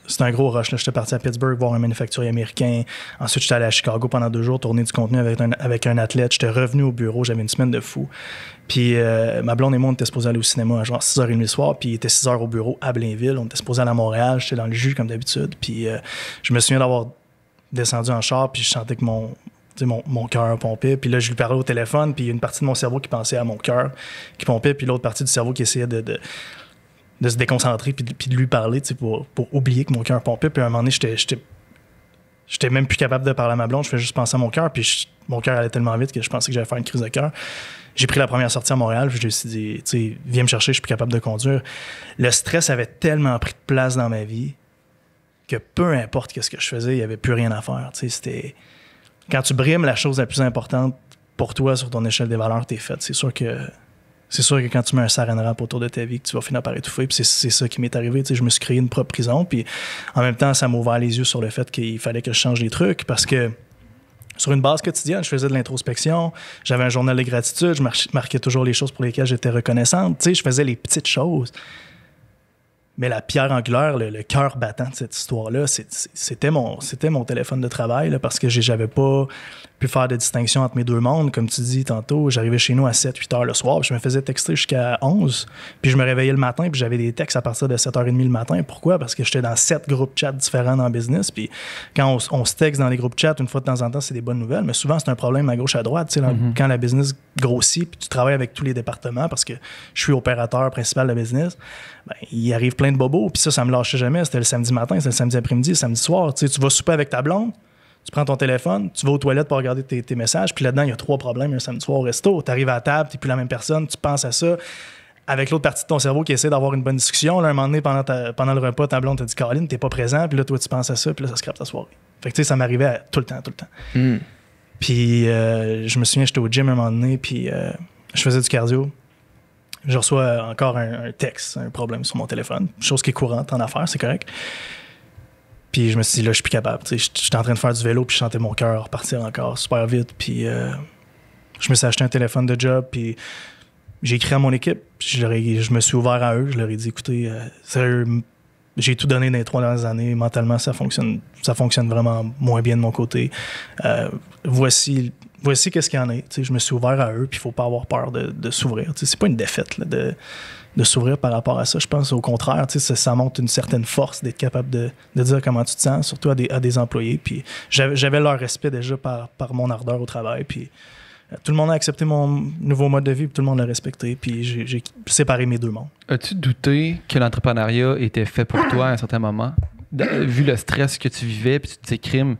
c'était un gros rush, là. J'étais parti à Pittsburgh voir un manufacturier américain. Ensuite, j'étais allé à Chicago pendant 2 jours, tourner du contenu avec un athlète. J'étais revenu au bureau, j'avais une semaine de fou. Puis ma blonde et moi, on était supposés aller au cinéma à genre 6h30 le soir, puis il était 6h au bureau à Blainville. On était supposés aller à Montréal, j'étais dans le jus comme d'habitude. Puis je me souviens d'avoir descendu en char, puis je sentais que mon cœur pompait. Puis là, je lui parlais au téléphone, puis il y a une partie de mon cerveau qui pensait à mon cœur qui pompait, puis l'autre partie du cerveau qui essayait de se déconcentrer puis de lui parler, tu sais, pour oublier que mon cœur pompait. Puis à un moment donné, j'étais même plus capable de parler à ma blonde. Je faisais juste penser à mon cœur, puis mon cœur allait tellement vite que je pensais que j'allais faire une crise de cœur. J'ai pris la première sortie à Montréal, puis je me suis dit, tu sais, viens me chercher, je suis plus capable de conduire. Le stress avait tellement pris de place dans ma vie que peu importe ce que je faisais, il n'y avait plus rien à faire. Tu sais, c'était... Quand tu brimes la chose la plus importante pour toi sur ton échelle des valeurs, t'es faite. C'est sûr que quand tu mets un saran wrap autour de ta vie, que tu vas finir par étouffer. Puis c'est ça qui m'est arrivé. Tu sais, je me suis créé une propre prison. Puis en même temps, ça m'a ouvert les yeux sur le fait qu'il fallait que je change des trucs. Parce que sur une base quotidienne, je faisais de l'introspection. J'avais un journal de gratitude. Je marquais toujours les choses pour lesquelles j'étais reconnaissante. Tu sais, je faisais les petites choses. Mais la pierre angulaire, le cœur battant de cette histoire-là, c'était mon téléphone de travail, là, parce que j'avais pas pu faire de distinction entre mes deux mondes. Comme tu dis tantôt, j'arrivais chez nous à 7-8 heures le soir, puis je me faisais texter jusqu'à 11, puis je me réveillais le matin, puis j'avais des textes à partir de 7h30 le matin. Pourquoi? Parce que j'étais dans 7 groupes chat différents dans le business, puis quand on se texte dans les groupes chat, une fois de temps en temps, c'est des bonnes nouvelles, mais souvent, c'est un problème à gauche, à droite. Tu sais, quand la business grossit, puis tu travailles avec tous les départements, parce que je suis opérateur principal de business, ben, il arrive plein de bobos, puis ça me lâchait jamais. C'était le samedi matin, c'était le samedi après-midi, le samedi soir. Tu sais, tu vas souper avec ta blonde, tu prends ton téléphone, tu vas aux toilettes pour regarder tes messages, puis là-dedans, il y a 3 problèmes un samedi soir au resto. Tu arrives à la table, tu n'es plus la même personne, tu penses à ça, avec l'autre partie de ton cerveau qui essaie d'avoir une bonne discussion. Là, un moment donné, pendant le repas, ta blonde t'a dit « Caroline, t'es pas présent », puis là, toi, tu penses à ça, puis là, ça scrape ta soirée. Fait que tu sais, ça m'arrivait tout le temps. Puis je me souviens, j'étais au gym un moment donné, puis je faisais du cardio. Je reçois encore un texte, un problème sur mon téléphone, chose qui est courante en affaires, c'est correct. Puis je me suis dit, là, je suis plus capable. J'étais en train de faire du vélo, puis je sentais mon cœur repartir encore super vite. Puis je me suis acheté un téléphone de job, puis j'ai écrit à mon équipe, puis je me suis ouvert à eux. Je leur ai dit, écoutez, sérieux, j'ai tout donné dans les 3 dernières années. Mentalement, ça fonctionne vraiment moins bien de mon côté. Voici voici qu'est-ce qu'il y en a. T'sais, je me suis ouvert à eux, puis il faut pas avoir peur de s'ouvrir. T'sais, c'est pas une défaite là, de s'ouvrir par rapport à ça. Je pense au contraire, ça montre une certaine force d'être capable de dire comment tu te sens, surtout à des employés. Puis j'avais leur respect déjà par mon ardeur au travail. Puis tout le monde a accepté mon nouveau mode de vie, puis tout le monde l'a respecté. Puis j'ai séparé mes deux mondes. As-tu douté que l'entrepreneuriat était fait pour toi à un certain moment? Vu le stress que tu vivais, puis tu te disais, crime,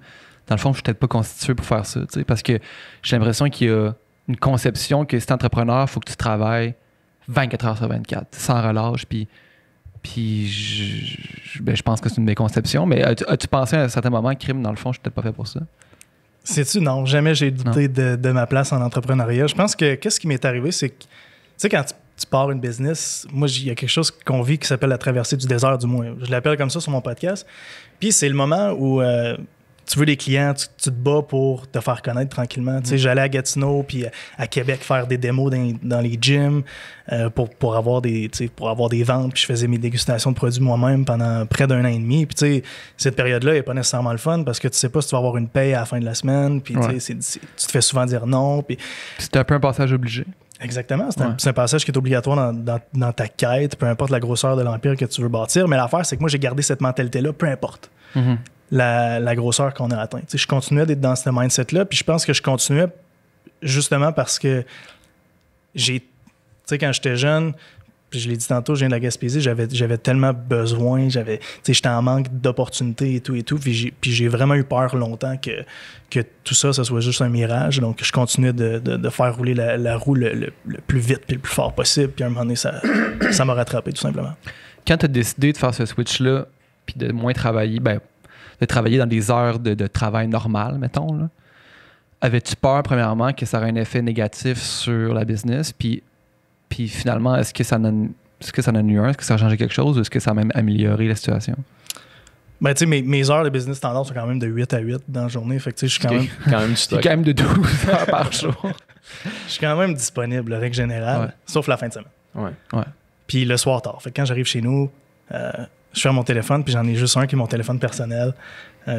dans le fond, je suis peut-être pas constitué pour faire ça. Parce que j'ai l'impression qu'il y a une conception que si t'es entrepreneur, il faut que tu travailles 24 heures sur 24, sans relâche. Puis je pense que c'est une méconception. Mais as-tu pensé à un certain moment, crime, dans le fond, je suis peut-être pas fait pour ça? Sais-tu, non. Jamais j'ai douté de ma place en entrepreneuriat. Je pense que qu'est-ce qui m'est arrivé, c'est que, tu sais, quand tu pars une business, moi, il y a quelque chose qu'on vit qui s'appelle la traversée du désert, du moins. Je l'appelle comme ça sur mon podcast. Puis c'est le moment où tu veux des clients, tu te bats pour te faire connaître tranquillement. Tu sais, j'allais à Gatineau puis à Québec faire des démos dans les gyms pour avoir des ventes. Puis je faisais mes dégustations de produits moi-même pendant près d'1 an et demi. Puis tu sais, cette période-là n'est pas nécessairement le fun parce que tu sais pas si tu vas avoir une paye à la fin de la semaine. Puis tu sais, tu te fais souvent dire non. Puis c'était un peu un passage obligé. Exactement. C'est un passage qui est obligatoire dans ta quête, peu importe la grosseur de l'empire que tu veux bâtir. Mais l'affaire, c'est que moi, j'ai gardé cette mentalité-là, peu importe la grosseur qu'on a atteinte. Je continuais d'être dans ce mindset-là, puis je pense que je continuais justement parce que quand j'étais jeune, puis je l'ai dit tantôt, je viens de la Gaspésie, j'avais tellement besoin, j'étais en manque d'opportunités et tout, puis j'ai vraiment eu peur longtemps que tout ça soit juste un mirage. Donc, je continuais de faire rouler la roue le plus vite puis le plus fort possible, puis à un moment donné, ça m'a rattrapé, tout simplement. Quand tu as décidé de faire ce switch-là, puis de moins travailler, de travailler dans des heures de travail normales, mettons, là, avais-tu peur, premièrement, que ça aurait un effet négatif sur la business, puis finalement, est-ce que ça en a eu un? Est-ce que ça a changé quelque chose ou est-ce que ça a même amélioré la situation? Ben, tu sais, mes heures de business standard sont quand même de 8 à 8 dans la journée. Fait que, tu sais, je suis quand même du stock. C'est quand même de 12 heures par jour. Je suis quand même disponible, règle générale, sauf la fin de semaine. Ouais. Puis le soir tard. Fait que quand j'arrive chez nous, je ferme mon téléphone, puis j'en ai juste un qui est mon téléphone personnel.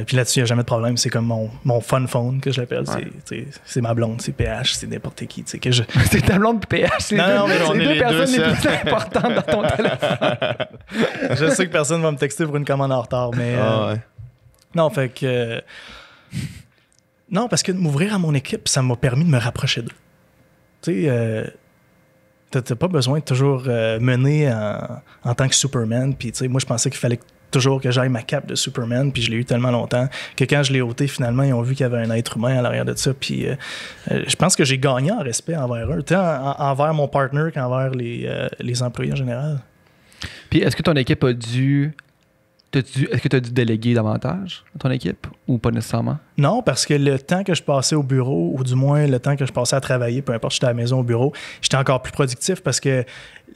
Puis là-dessus, il n'y a jamais de problème. C'est comme mon fun phone que je l'appelle. Ouais. C'est ma blonde, c'est PH, c'est n'importe qui. C'est ta blonde PH, c'est les deux personnes les plus importantes dans ton téléphone. Je sais que personne va me texter pour une commande en retard, mais... Non, fait que... non, parce que m'ouvrir à mon équipe, ça m'a permis de me rapprocher d'eux. Tu sais... T'as pas besoin de toujours mener en tant que Superman. Puis, tu sais, moi, je pensais qu'il fallait toujours que j'aille ma cape de Superman. Puis, je l'ai eu tellement longtemps que quand je l'ai ôté, finalement, ils ont vu qu'il y avait un être humain à l'arrière de ça. Puis, je pense que j'ai gagné en respect envers eux, tant envers mon partner qu'envers les employés en général. Puis, est-ce que ton équipe a dû... Est-ce que tu as dû déléguer davantage à ton équipe ou pas nécessairement? Non, parce que le temps que je passais au bureau, ou du moins le temps que je passais à travailler, peu importe, j'étais à la maison, au bureau, j'étais encore plus productif parce que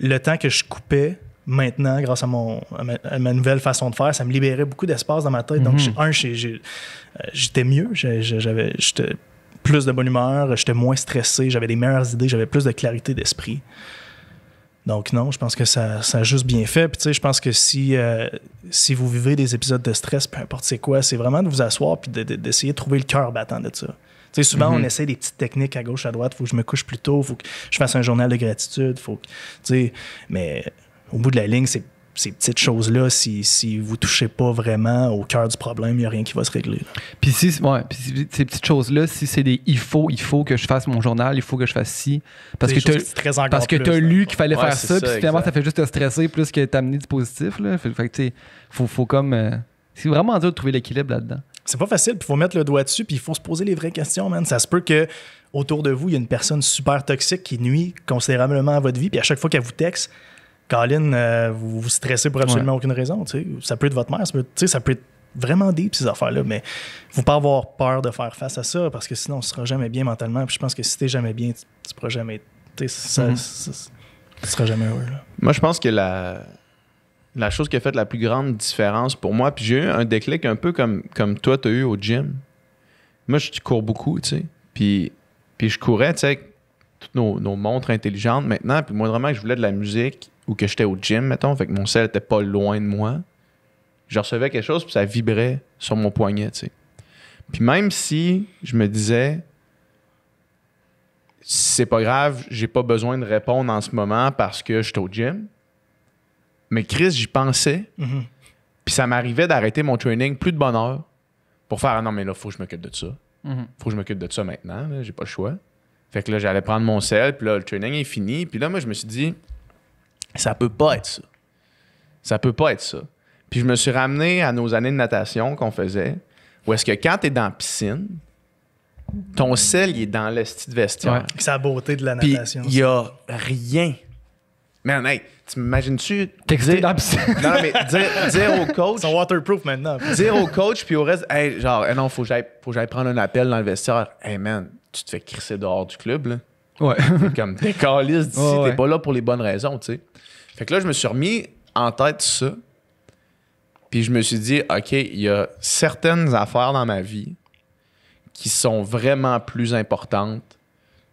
le temps que je coupais maintenant, grâce à ma nouvelle façon de faire, ça me libérait beaucoup d'espace dans ma tête. Donc, j'étais mieux, j'étais plus de bonne humeur, j'étais moins stressé, j'avais des meilleures idées, j'avais plus de clarité d'esprit. Donc non, je pense que ça a juste bien fait. Puis tu sais, je pense que si vous vivez des épisodes de stress, peu importe c'est quoi, c'est vraiment de vous asseoir puis d'essayer de trouver le cœur battant de ça. Tu sais, souvent, on essaie des petites techniques à gauche, à droite. Faut que je me couche plus tôt, faut que je fasse un journal de gratitude. Tu sais, mais au bout de la ligne, ces petites choses-là, si vous touchez pas vraiment au cœur du problème, il n'y a rien qui va se régler. Là. Puis ces petites choses-là, si c'est des il faut que je fasse mon journal, il faut que je fasse ci. Parce que tu as lu qu'il fallait faire ça, puis finalement, ça fait juste te stresser plus que t'amener du positif. Là. Fait que tu sais, faut comme. C'est vraiment dur de trouver l'équilibre là-dedans. C'est pas facile, puis il faut mettre le doigt dessus, puis il faut se poser les vraies questions, man. Ça se peut que autour de vous, il y a une personne super toxique qui nuit considérablement à votre vie, puis à chaque fois qu'elle vous texte, Colin, vous vous stressez pour absolument aucune raison. T'sais. Ça peut être votre mère, ça peut être vraiment deep, ces affaires-là, mais il ne faut pas avoir peur de faire face à ça parce que sinon, on ne sera jamais bien mentalement. Puis je pense que si tu n'es jamais bien, tu ne pourras jamais. Tu ne seras jamais heureux. Là. Moi, je pense que la chose qui a fait la plus grande différence pour moi, puis j'ai eu un déclic un peu comme toi, tu as eu au gym. Moi, je cours beaucoup, tu sais. Puis je courais, tu sais, avec toutes nos montres intelligentes maintenant. Puis moi, vraiment, que je voulais de la musique ou que j'étais au gym, mettons, fait que mon cell était pas loin de moi, je recevais quelque chose puis ça vibrait sur mon poignet, tu sais. Puis même si je me disais c'est pas grave, j'ai pas besoin de répondre en ce moment parce que je suis au gym. Mais Chris, j'y pensais. Mhm. Puis ça m'arrivait d'arrêter mon training plus de bonne heure pour faire non, mais là, faut que je m'occupe de ça. Faut que je m'occupe de ça maintenant. Là, j'ai pas le choix. Fait que là, j'allais prendre mon sel, puis là, le training est fini. Puis là, moi, je me suis dit, ça peut pas être ça. Ça peut pas être ça. Puis je me suis ramené à nos années de natation qu'on faisait, où est-ce que quand t'es dans la piscine, ton sel, il est dans l'esti de vestiaire. Ouais. C'est la beauté de la Puis natation. il y a rien. Man, hey, tu m'imagines-tu... Texter dans la piscine. Non, mais dire au coach... Ils sont waterproof maintenant. dire au coach, puis au reste, hey, genre, non, faut que j'aille prendre un appel dans le vestiaire. Hey man, tu te fais crisser dehors du club, là. Ouais. Comme t'es caliste d'ici, Ouais, ouais. t'es pas là pour les bonnes raisons, tu sais. Fait que là, je me suis remis en tête ça. Puis je me suis dit, OK, il y a certaines affaires dans ma vie qui sont vraiment plus importantes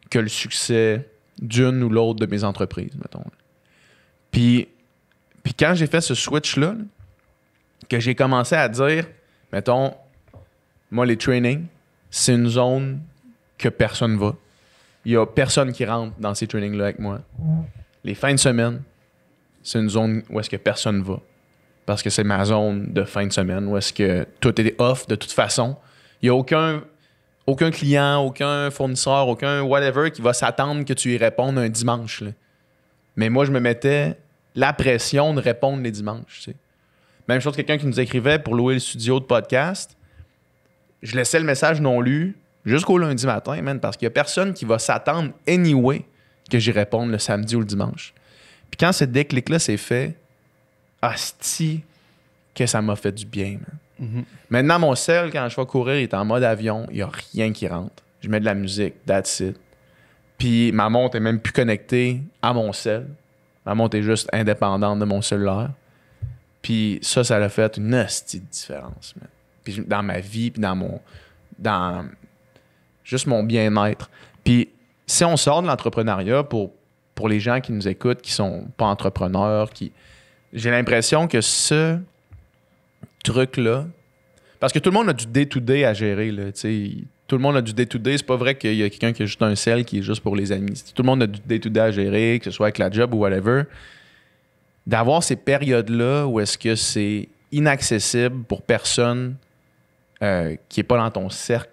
que le succès d'une ou l'autre de mes entreprises, mettons. Puis quand j'ai fait ce switch-là, là, que j'ai commencé à dire, mettons, moi, les trainings, c'est une zone que personne va. Il n'y a personne qui rentre dans ces trainings-là avec moi. Les fins de semaine, c'est une zone où est-ce que personne va. Parce que c'est ma zone de fin de semaine où est-ce que tout est off de toute façon. Il n'y a aucun client, aucun fournisseur, aucun whatever qui va s'attendre que tu y répondes un dimanche, là. Mais moi, je me mettais la pression de répondre les dimanches, tu sais. Même chose, quelqu'un qui nous écrivait pour louer le studio de podcast. Je laissais le message non lu jusqu'au lundi matin, man, parce qu'il n'y a personne qui va s'attendre anyway que j'y réponde le samedi ou le dimanche. Puis quand ce déclic-là s'est fait, asti que ça m'a fait du bien, man. Maintenant, mon sel, quand je vais courir, il est en mode avion. Il n'y a rien qui rentre. Je mets de la musique, that's it. Puis ma montre est même plus connectée à mon sel. Ma montre est juste indépendante de mon cellulaire. Puis ça a fait une hostie de différence, man. Puis dans ma vie, puis dans juste mon bien-être. Puis si on sort de l'entrepreneuriat pour les gens qui nous écoutent, qui sont pas entrepreneurs, j'ai l'impression que ce truc-là, parce que tout le monde a du day-to-day à gérer, là, tu sais. Tout le monde a du day-to-day. C'est pas vrai qu'il y a quelqu'un qui a juste un sel qui est juste pour les amis. Tout le monde a du day-to-day à gérer, que ce soit avec la job ou whatever. D'avoir ces périodes-là où est-ce que c'est inaccessible pour personne qui n'est pas dans ton cercle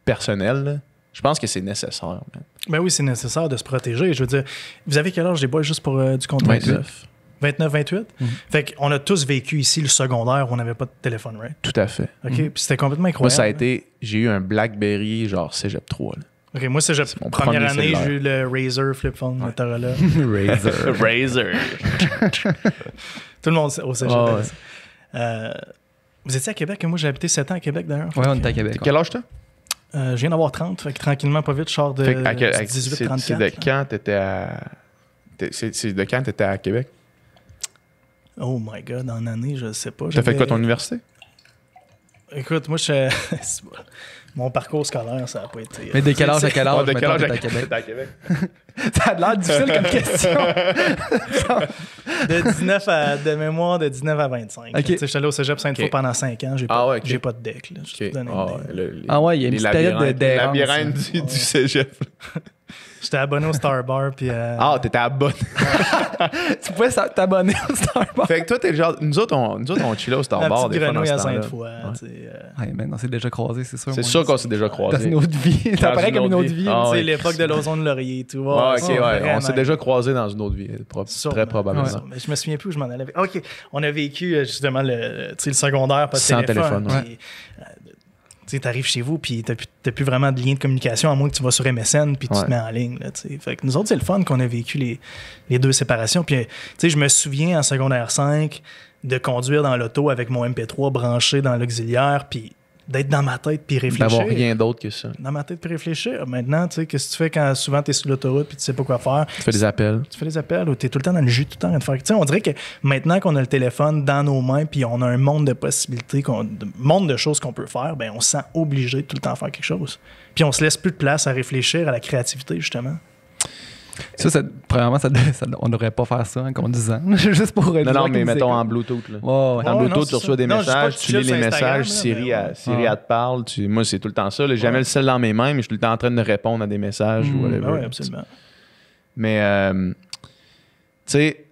personnel, là, je pense que c'est nécessaire. Man. Ben oui, c'est nécessaire de se protéger. Je veux dire, vous avez quel âge les boys juste pour du contexte? 29. 29, 28? Fait qu'on a tous vécu ici le secondaire où on n'avait pas de téléphone, right? Tout à fait. OK? Puis c'était complètement incroyable. Moi, ça a été... J'ai eu un BACKBERRY genre Cégep 3. Là. OK, moi, c'est mon première premier année, cellulaire. j'ai eu le Razer flip phone Motorola. Razer. Tout le monde au cégep. Ah ouais. Vous étiez à Québec? Moi, j'ai habité 7 ans à Québec, d'ailleurs. Ouais, on est à Québec. Quel âge t'as? Je viens d'avoir 30, fait que tranquillement, pas vite, je sors de Fait que 18-34. c'est de quand t'étais à... C'est de quand t'étais à Québec? Oh my God, en année, je sais pas. T'as fait quoi ton université? Écoute, moi, mon parcours scolaire, ça n'a pas été... Mais de quel âge à quel âge, de quel âge mettons, t'es à Québec? à Québec? Ça a l'air difficile comme question. De mémoire, de 19 à 25. Ok. Tu sais, j'étais allé au cégep Sainte-Foy Ok. pendant 5 ans. J'ai Ah pas, ouais, ok. j'ai pas de deck. Là. Je te donne une idée. Ah ouais, il y a une les petite période labyrinthes- d'errance. les labyrinthes du cégep. J'étais abonné au Star Bar. Puis, Ah, t'étais à bonne. Tu pouvais t'abonner au Starbucks. Fait que toi, t'es le genre... Nous autres, on chillait au Star la Bar petite des fois dans grenouille ce à temps-là. Sainte-Foy. Ouais. Tu sais, Ouais, mais on s'est déjà croisés, c'est sûr. C'est moi. sûr qu'on s'est déjà Dans croisés. une autre vie. Ça Dans paraît une comme une autre autre vie. vie. Ah tu sais, ouais. l'époque de l'ozone Laurier et tout. Ah, ok, ouais. vraiment. On s'est déjà croisés dans une autre vie. Sûrement. Très probablement. Ouais. Mais je me souviens plus où je m'en allais. OK, on a vécu justement le secondaire, pas de Sans téléphone. téléphone, Puis, tu sais, t'arrives chez vous, puis t'as plus vraiment de lien de communication, à moins que tu vas sur MSN, puis tu Ouais. te mets en ligne. Là, tu sais. Fait que nous autres, c'est le fun qu'on a vécu les deux séparations. Puis, tu sais, je me souviens en secondaire 5 de conduire dans l'auto avec mon MP3 branché dans l'auxiliaire, puis d'être dans ma tête, puis réfléchir. D'avoir rien d'autre que ça. Dans ma tête, puis réfléchir. Maintenant, tu sais, qu'est-ce que tu fais quand souvent t'es sur l'autoroute, puis tu sais pas quoi faire? Tu fais des appels. Tu fais des appels ou tu es tout le temps dans le jus, tout le temps en train de faire. Tu sais, on dirait que maintenant qu'on a le téléphone dans nos mains puis on a un monde de possibilités, un monde de choses qu'on peut faire, ben on se sent obligé de tout le temps faire quelque chose. Puis on se laisse plus de place à réfléchir à la créativité, justement. Premièrement, on ne devrait pas faire ça en conduisant. Juste pour Non, mais mettons en Bluetooth. Là. En Bluetooth, tu reçois des messages, tu lis les messages, Siri, elle te parle. Moi, c'est tout le temps ça. J'ai jamais le sel dans mes mains, mais je suis tout le temps en train de répondre à des messages ou whatever. Oui, absolument. Mais, tu sais,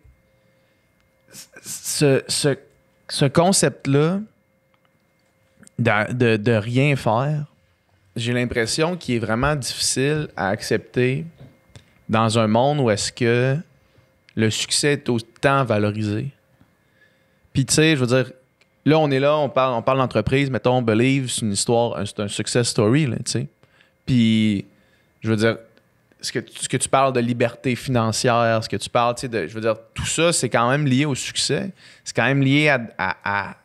ce concept-là de rien faire, j'ai l'impression qu'il est vraiment difficile à accepter dans un monde où est-ce que le succès est autant valorisé. Puis, tu sais, je veux dire, là, on parle d'entreprise, mettons, Believe, c'est une histoire, c'est un success story, tu sais. Puis, je veux dire, ce que tu parles de liberté financière, ce que tu parles, tu sais, je veux dire, tout ça, c'est quand même lié au succès. C'est quand même lié à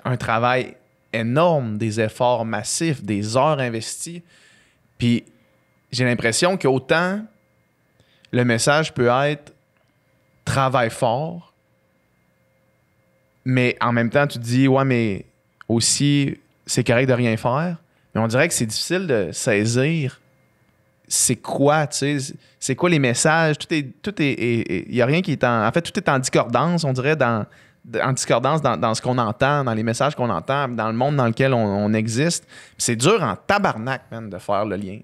un travail énorme, des efforts massifs, des heures investies. Puis, j'ai l'impression qu'autant le message peut être travail fort, mais en même temps, tu te dis, ouais, mais aussi, c'est correct de rien faire. Mais on dirait que c'est difficile de saisir c'est quoi, tu sais, c'est quoi les messages. Il n'y a rien qui est en fait, tout est en discordance, on dirait, dans ce qu'on entend, dans les messages qu'on entend, dans le monde dans lequel on existe. Puis c'est dur en tabarnak, man, de faire le lien.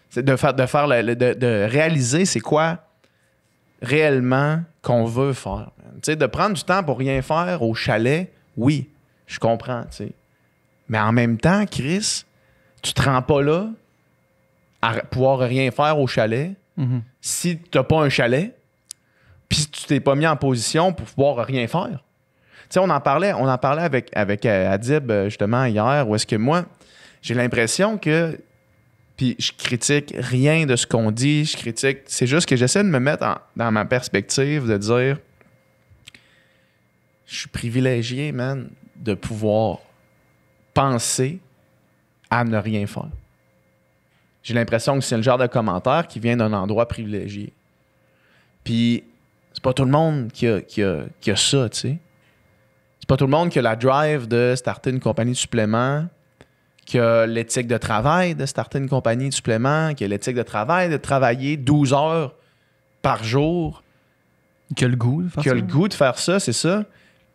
C'est de réaliser c'est quoi réellement qu'on veut faire. Tu sais, de prendre du temps pour rien faire au chalet, oui, je comprends, tu sais. Mais en même temps, Chris, tu te rends pas là à pouvoir rien faire au chalet si tu n'as pas un chalet puis tu t'es pas mis en position pour pouvoir rien faire. Tu sais, on en parlait avec Adib justement hier, où est-ce que moi, j'ai l'impression que, puis je critique rien de ce qu'on dit, c'est juste que j'essaie de me mettre dans ma perspective, de dire, je suis privilégié, man, de pouvoir penser à ne rien faire. J'ai l'impression que c'est le genre de commentaire qui vient d'un endroit privilégié. Puis, c'est pas tout le monde qui a ça, tu sais. C'est pas tout le monde qui a la drive de starter une compagnie de suppléments, qui a l'éthique de travail de starter une compagnie de suppléments, qui a l'éthique de travail de travailler 12 heures par jour. Qui a le goût de faire ça. Qui a le goût de faire ça, c'est ça.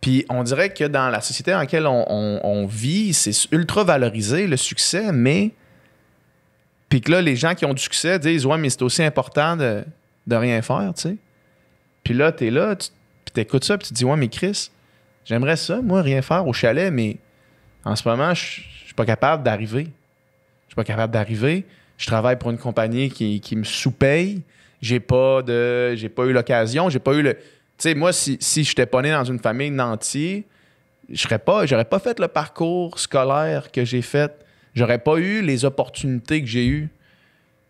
Puis on dirait que dans la société dans laquelle on vit, c'est ultra valorisé, le succès, mais... Puis que là, les gens qui ont du succès disent « Ouais, mais c'est aussi important de rien faire, tu sais. » Puis là, t'es là, puis t'écoutes ça, puis tu te dis « Ouais, mais Chris, j'aimerais ça, moi, rien faire au chalet, mais en ce moment, je suis pas capable d'arriver. Je suis pas capable d'arriver. Je travaille pour une compagnie qui me sous-paye. J'ai pas eu l'occasion, j'ai pas eu le... Tu sais, moi, si je n'étais pas né dans une famille nantie, j'aurais pas fait le parcours scolaire que j'ai fait. J'aurais pas eu les opportunités que j'ai eues.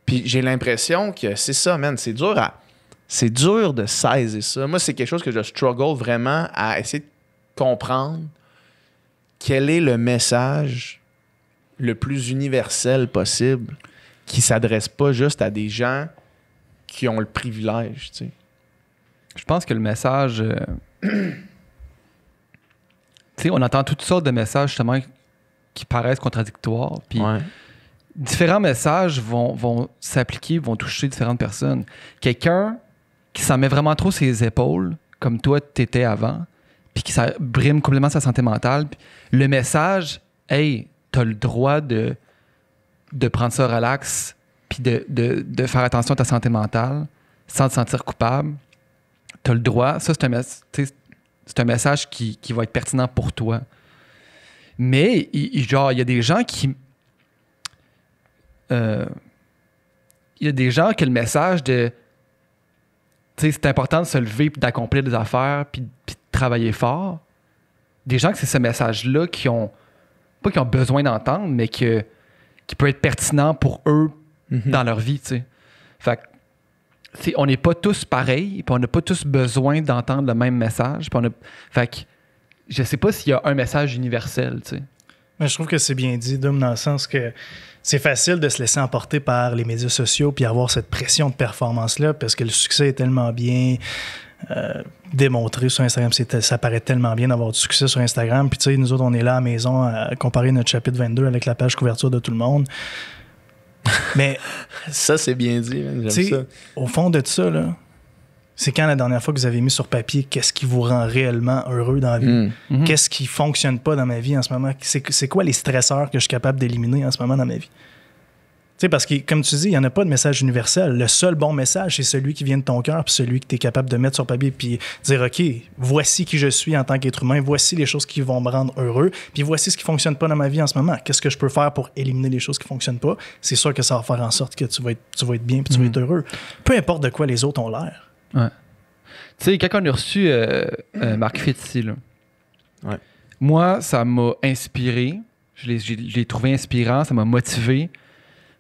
Puis j'ai l'impression que c'est ça, man. C'est dur de saisir ça. Moi, c'est quelque chose que je struggle vraiment à essayer de comprendre. Quel est le message le plus universel possible qui s'adresse pas juste à des gens qui ont le privilège, tu sais? Je pense que le message... tu sais, on entend toutes sortes de messages, justement, qui paraissent contradictoires. Puis différents messages vont s'appliquer, vont toucher différentes personnes. Quelqu'un qui s'en met vraiment trop sur les épaules, comme toi, t'étais avant, puis qui ça brime complètement sa santé mentale. Le message, hey, t'as le droit de prendre ça relax, puis de faire attention à ta santé mentale, sans te sentir coupable. T'as le droit. Ça, c'est un message qui va être pertinent pour toi. Mais, il y a des gens qui... il y a des gens qui ont le message de... Tu sais, c'est important de se lever et d'accomplir des affaires puis de travailler fort. Des gens que c'est ce message-là qui ont... Pas qui ont besoin d'entendre, mais qui peut être pertinent pour eux dans leur vie, tu sais. Fait que... on n'est pas tous pareils, puis on n'a pas tous besoin d'entendre le même message. Fait que je sais pas s'il y a un message universel, tu sais. Mais je trouve que c'est bien dit, Dom, dans le sens que c'est facile de se laisser emporter par les médias sociaux puis avoir cette pression de performance-là parce que le succès est tellement bien démontré sur Instagram. Ça paraît tellement bien d'avoir du succès sur Instagram. Puis tu sais, nous autres, on est là à la maison à comparer notre chapitre 22 avec la page couverture de tout le monde. Mais Ça, c'est bien dit, man. tu J'aime sais, ça. au fond de ça, là, c'est quand la dernière fois que vous avez mis sur papier qu'est-ce qui vous rend réellement heureux dans la vie? Qu'est-ce qui fonctionne pas dans ma vie en ce moment? C'est quoi les stresseurs que je suis capable d'éliminer en ce moment dans ma vie? Tu sais, parce que, comme tu dis, il n'y en a pas de message universel. Le seul bon message, c'est celui qui vient de ton cœur, puis celui que tu es capable de mettre sur papier, puis dire, OK, voici qui je suis en tant qu'être humain, voici les choses qui vont me rendre heureux, puis voici ce qui ne fonctionne pas dans ma vie en ce moment. Qu'est-ce que je peux faire pour éliminer les choses qui ne fonctionnent pas? C'est sûr que ça va faire en sorte que tu vas être bien, puis tu vas être heureux. Peu importe de quoi les autres ont l'air. Ouais. Tu sais, quand on a reçu Marc Fitzy, là, moi, ça m'a inspiré. Je l'ai trouvé inspirant, ça m'a motivé.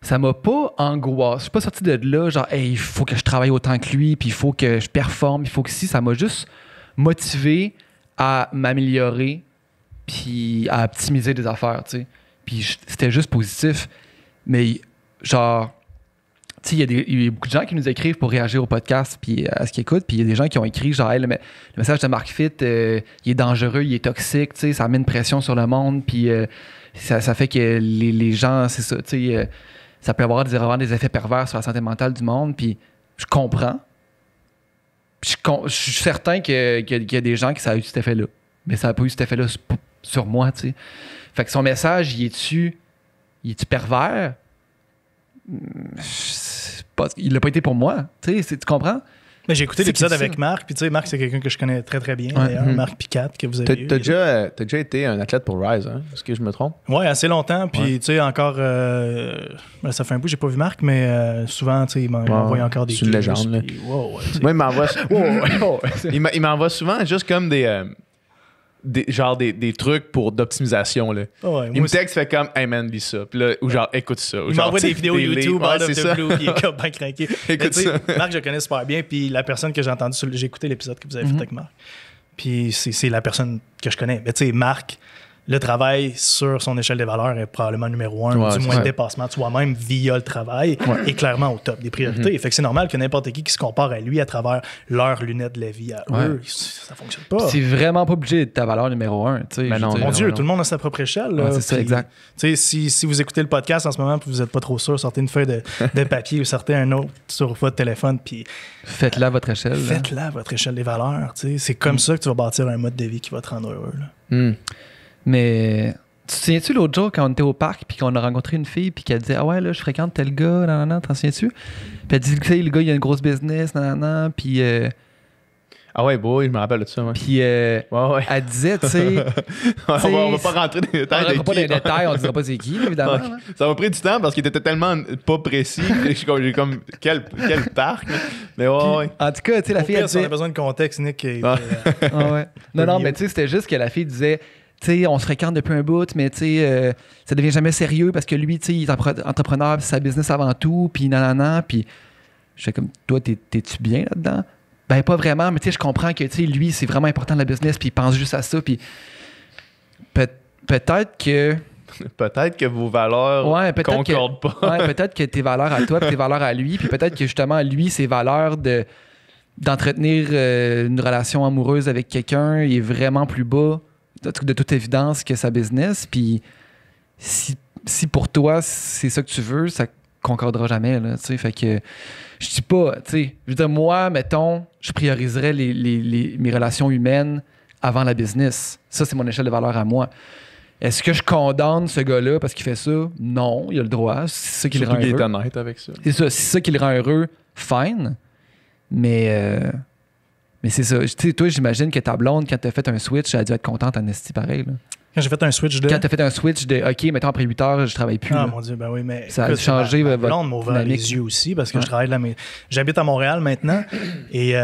Ça m'a pas angoissé. Je suis pas sorti de là, genre, hey, il faut que je travaille autant que lui, puis il faut que je performe, il faut que si. Ça m'a juste motivé à m'améliorer, puis à optimiser des affaires, tu sais. Puis c'était juste positif. Mais, genre, tu sais, il y a beaucoup de gens qui nous écrivent pour réagir au podcast, puis à ce qu'ils écoutent, puis il y a des gens qui ont écrit, genre, hey, le message de Marc Fit, il est dangereux, il est toxique, tu sais, ça met une pression sur le monde, puis ça fait que les gens, c'est ça, tu sais. Ça peut avoir des effets pervers sur la santé mentale du monde, puis je comprends. Je suis certain qu'il y a des gens qui ça a eu cet effet-là. Mais ça n'a pas eu cet effet-là sur moi, tu sais. Fait que son message, il est-tu pervers? Il l'a pas été pour moi, tu sais, tu comprends? Mais j'ai écouté C'est l'épisode qui avec ça? Marc, puis tu sais, Marc, c'est quelqu'un que je connais très, très bien, d'ailleurs. Marc Picat, que vous avez eu. T'as déjà été un athlète pour Rise, hein? Est-ce que je me trompe? Oui, assez longtemps. Puis, tu sais, encore. Ça fait un bout, j'ai pas vu Marc, mais souvent, tu sais, il m'envoie encore des c'est une clips, légende, là. puis, wow, tu sais. Moi, il m'envoie... il m'envoie souvent juste comme des trucs d'optimisation, là. Ah ouais, Il moi me aussi. texte, fait comme, hey man, lis ça. Puis là, ou genre, écoute ça. Ou Il genre, m'envoie des vidéos YouTube, ouais, out of c'est the ça. blue, puis il est comme bien craqué. Mais Écoute tu sais, ça. Marc, je le connais super bien, puis la personne que j'ai entendue, j'ai écouté l'épisode que vous avez fait avec Marc. Puis c'est la personne que je connais. Mais tu sais, Marc, le travail sur son échelle des valeurs est probablement numéro 1, Ouais, du c'est moins ça. le dépassement de soi-même via le travail est clairement au top des priorités. Fait que c'est normal que n'importe qui se compare à lui à travers leurs lunettes de la vie à eux, ça fonctionne pas. C'est vraiment pas obligé d'être ta valeur numéro 1, tu sais. Mais non, je veux Mon dire, Dieu, non. tout le monde a sa propre échelle. Là, Ouais, c'est ça, puis, exact. tu sais, si vous écoutez le podcast en ce moment et vous n'êtes pas trop sûr, sortez une feuille de papier ou sortez un autre sur votre téléphone puis Faites-le à votre échelle. là. faites-la à votre échelle des valeurs. Tu sais. C'est comme ça que tu vas bâtir un mode de vie qui va te rendre heureux. Là. Mais tu te souviens-tu l'autre jour quand on était au parc puis qu'on a rencontré une fille puis qu'elle disait ah ouais là je fréquente tel gars nanana, t'en souviens-tu? Puis elle dit que le gars il a une grosse business nanana puis Ah ouais, boy, je me rappelle de ça, ouais. puis Ouais. elle disait tu sais On va pas rentrer dans les on détails rentre de pas qui. dans les détails, on dira pas c'est qui évidemment. Ok. là. Ça m'a pris du temps parce qu'il était tellement pas précis. J'ai comme quel parc. Là. Mais ouais. En tout cas tu sais la Au fille pire, elle si on a disait besoin de contexte, Nick. Ah. ah ouais. Non mieux. mais tu sais c'était juste que la fille disait tu sais, on se fréquente depuis un bout, mais tu sais, ça devient jamais sérieux parce que lui, tu sais, il est entrepreneur, puis c'est sa business avant tout, puis nanana, puis je fais comme, toi, t'es-tu bien là-dedans? Ben, pas vraiment, mais tu sais, je comprends que, tu sais, lui, c'est vraiment important de la business, puis il pense juste à ça, puis peut-être que... Peut-être que vos valeurs Ouais, peut-être concordent que, pas. ouais, peut-être que tes valeurs à toi, puis tes valeurs à lui, puis peut-être que justement, lui, ses valeurs d'entretenir une relation amoureuse avec quelqu'un est vraiment plus bas de toute évidence que sa business, puis si pour toi c'est ça que tu veux, ça concordera jamais, là, tu sais, fait que je dis pas, tu sais, je veux dire, moi, mettons, je prioriserais mes relations humaines avant la business. Ça, c'est mon échelle de valeur à moi. Est-ce que je condamne ce gars-là parce qu'il fait ça? Non, il a le droit. C'est ça qui le rend Surtout qu'il est heureux. honnête avec ça. C'est ça, c'est ça qui le rend heureux, fine. Mais c'est ça. Tu sais, toi, j'imagine que ta blonde, quand t'as fait un switch, elle a dû être contente en esti pareil. Là. Quand j'ai fait un switch de. Quand t'as fait un switch de OK, mettons après 8 heures, je travaille plus. Ah là. mon Dieu, ben oui, mais Ça a écoute, changé ma votre blonde m'a ouvert dynamique. les yeux aussi parce que Ouais. je travaille là, mais j'habite à Montréal maintenant et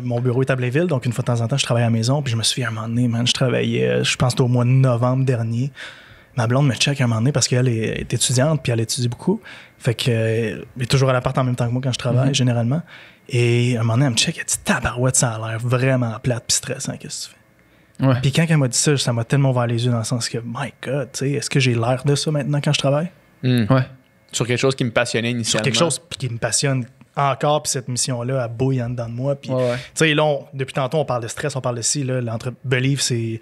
mon bureau est à Blainville, donc une fois de temps en temps, je travaille à la maison. Puis je me suis fait un moment donné, man, je travaillais, je pense que c'était au mois de novembre dernier. Ma blonde me check un moment donné parce qu'elle est étudiante puis elle étudie beaucoup. Fait que elle est toujours à l'appart en même temps que moi quand je travaille, généralement. Et un moment donné, elle me check, elle dit tabarouette, ça a l'air vraiment plate puis stressant, qu'est-ce que tu fais? Ouais. Puis quand elle m'a dit ça m'a tellement ouvert les yeux dans le sens que, my God, tu sais, est-ce que j'ai l'air de ça maintenant quand je travaille? Ouais. Sur quelque chose qui me passionnait initialement. Sur quelque chose qui me passionne encore, puis cette mission-là, elle bouille en dedans de moi. Puis, tu sais, là, depuis tantôt, on parle de stress, on parle de ci. Believe, c'est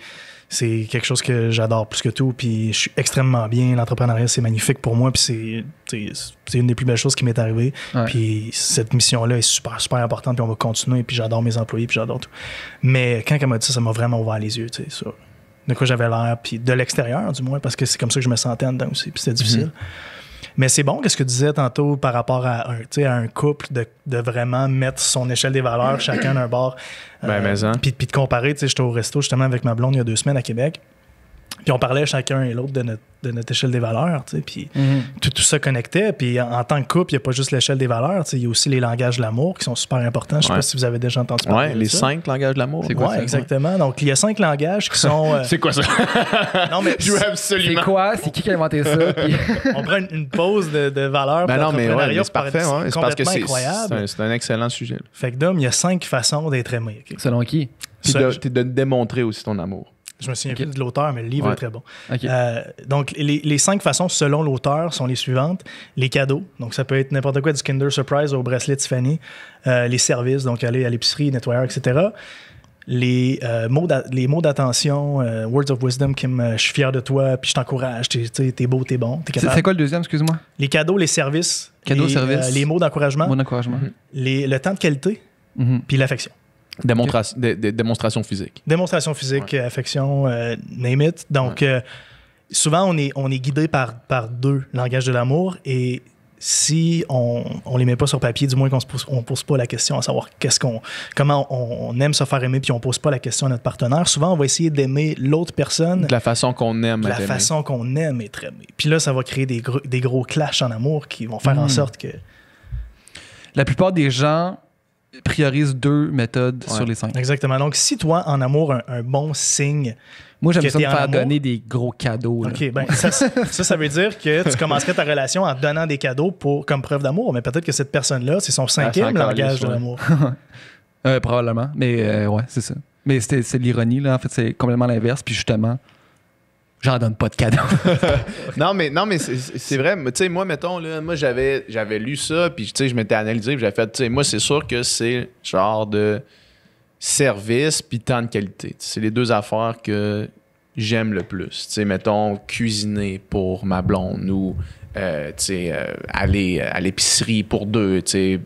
quelque chose que j'adore plus que tout. Puis, je suis extrêmement bien. L'entrepreneuriat, c'est magnifique pour moi. Puis, c'est une des plus belles choses qui m'est arrivée. Ouais. Puis, cette mission-là est super, super importante. Puis, on va continuer. Puis, j'adore mes employés. Puis, j'adore tout. Mais quand elle m'a dit ça m'a vraiment ouvert les yeux, tu sais, sur de quoi j'avais l'air. Puis, de l'extérieur, du moins, parce que c'est comme ça que je me sentais en dedans aussi. Puis, c'était difficile. Mais c'est bon, qu'est-ce que tu disais tantôt par rapport à un couple, de vraiment mettre son échelle des valeurs, chacun d'un bord. Puis de comparer. J'étais au resto justement avec ma blonde il y a 2 semaines à Québec. Puis on parlait chacun et l'autre de notre échelle des valeurs. Puis tout ça connectait. Puis en tant que couple, il n'y a pas juste l'échelle des valeurs. Il y a aussi les langages de l'amour qui sont super importants. Je ne sais pas si vous avez déjà entendu parler de les ça. 5 langages de l'amour. C'est quoi ça? Exactement. Donc, il y a 5 langages qui sont... C'est quoi ça? Non, mais Je veux absolument. C'est quoi? C'est qui a inventé ça? Puis... on prend une pause de valeurs. Non, mais c'est parfait. C'est parce que incroyable. c'est un excellent sujet. Fait que Dom, il y a 5 façons d'être aimé. Okay? Selon qui? Puis de démontrer aussi ton amour. Je me souviens plus de l'auteur, mais le livre est très bon. Okay. Donc, les 5 façons, selon l'auteur, sont les suivantes. Les cadeaux. Donc, ça peut être n'importe quoi, du Kinder Surprise au bracelet Tiffany. Les services, donc aller à l'épicerie, nettoyeur, etc. Les mots d'attention, words of wisdom, Kim, je suis fier de toi, puis je t'encourage, t'es beau, t'es bon, t'es capable. C'est quoi le deuxième, excuse-moi? Les cadeaux, les services. Services. Les mots d'encouragement. Mots d'encouragement. Le temps de qualité, puis l'affection. Démonstration physique. Démonstration physique, affection, name it. Donc, souvent, on est guidé par 2 langages de l'amour et si on les met pas sur papier, du moins qu'on pose pas la question à savoir comment on aime se faire aimer puis on pose pas la question à notre partenaire, souvent, on va essayer d'aimer l'autre personne de la façon qu'on aime être aimé. De la façon qu'on aime être aimé. Puis là, ça va créer des gros clashs en amour qui vont faire en sorte que... La plupart des gens priorisent 2 méthodes sur les 5. Exactement. Donc, si toi, en amour, un bon signe... Moi, j'aime ça me faire donner des gros cadeaux. Là. OK, ben ça veut dire que tu commencerais ta relation en donnant des cadeaux comme preuve d'amour, mais peut-être que cette personne-là, c'est son 5e langage de l'amour. Probablement, mais ouais, c'est ça. Mais c'est l'ironie, là. En fait, c'est complètement l'inverse, puis justement... J'en donne pas de cadeaux. non, mais c'est vrai. Tu sais, moi, mettons, là, moi, j'avais lu ça, puis tu sais, je m'étais analysé, puis j'avais fait, tu sais, moi, c'est sûr que c'est genre de service puis temps de qualité. C'est les 2 affaires que j'aime le plus. Tu sais, mettons, cuisiner pour ma blonde ou, tu sais, aller à l'épicerie pour 2, tu sais,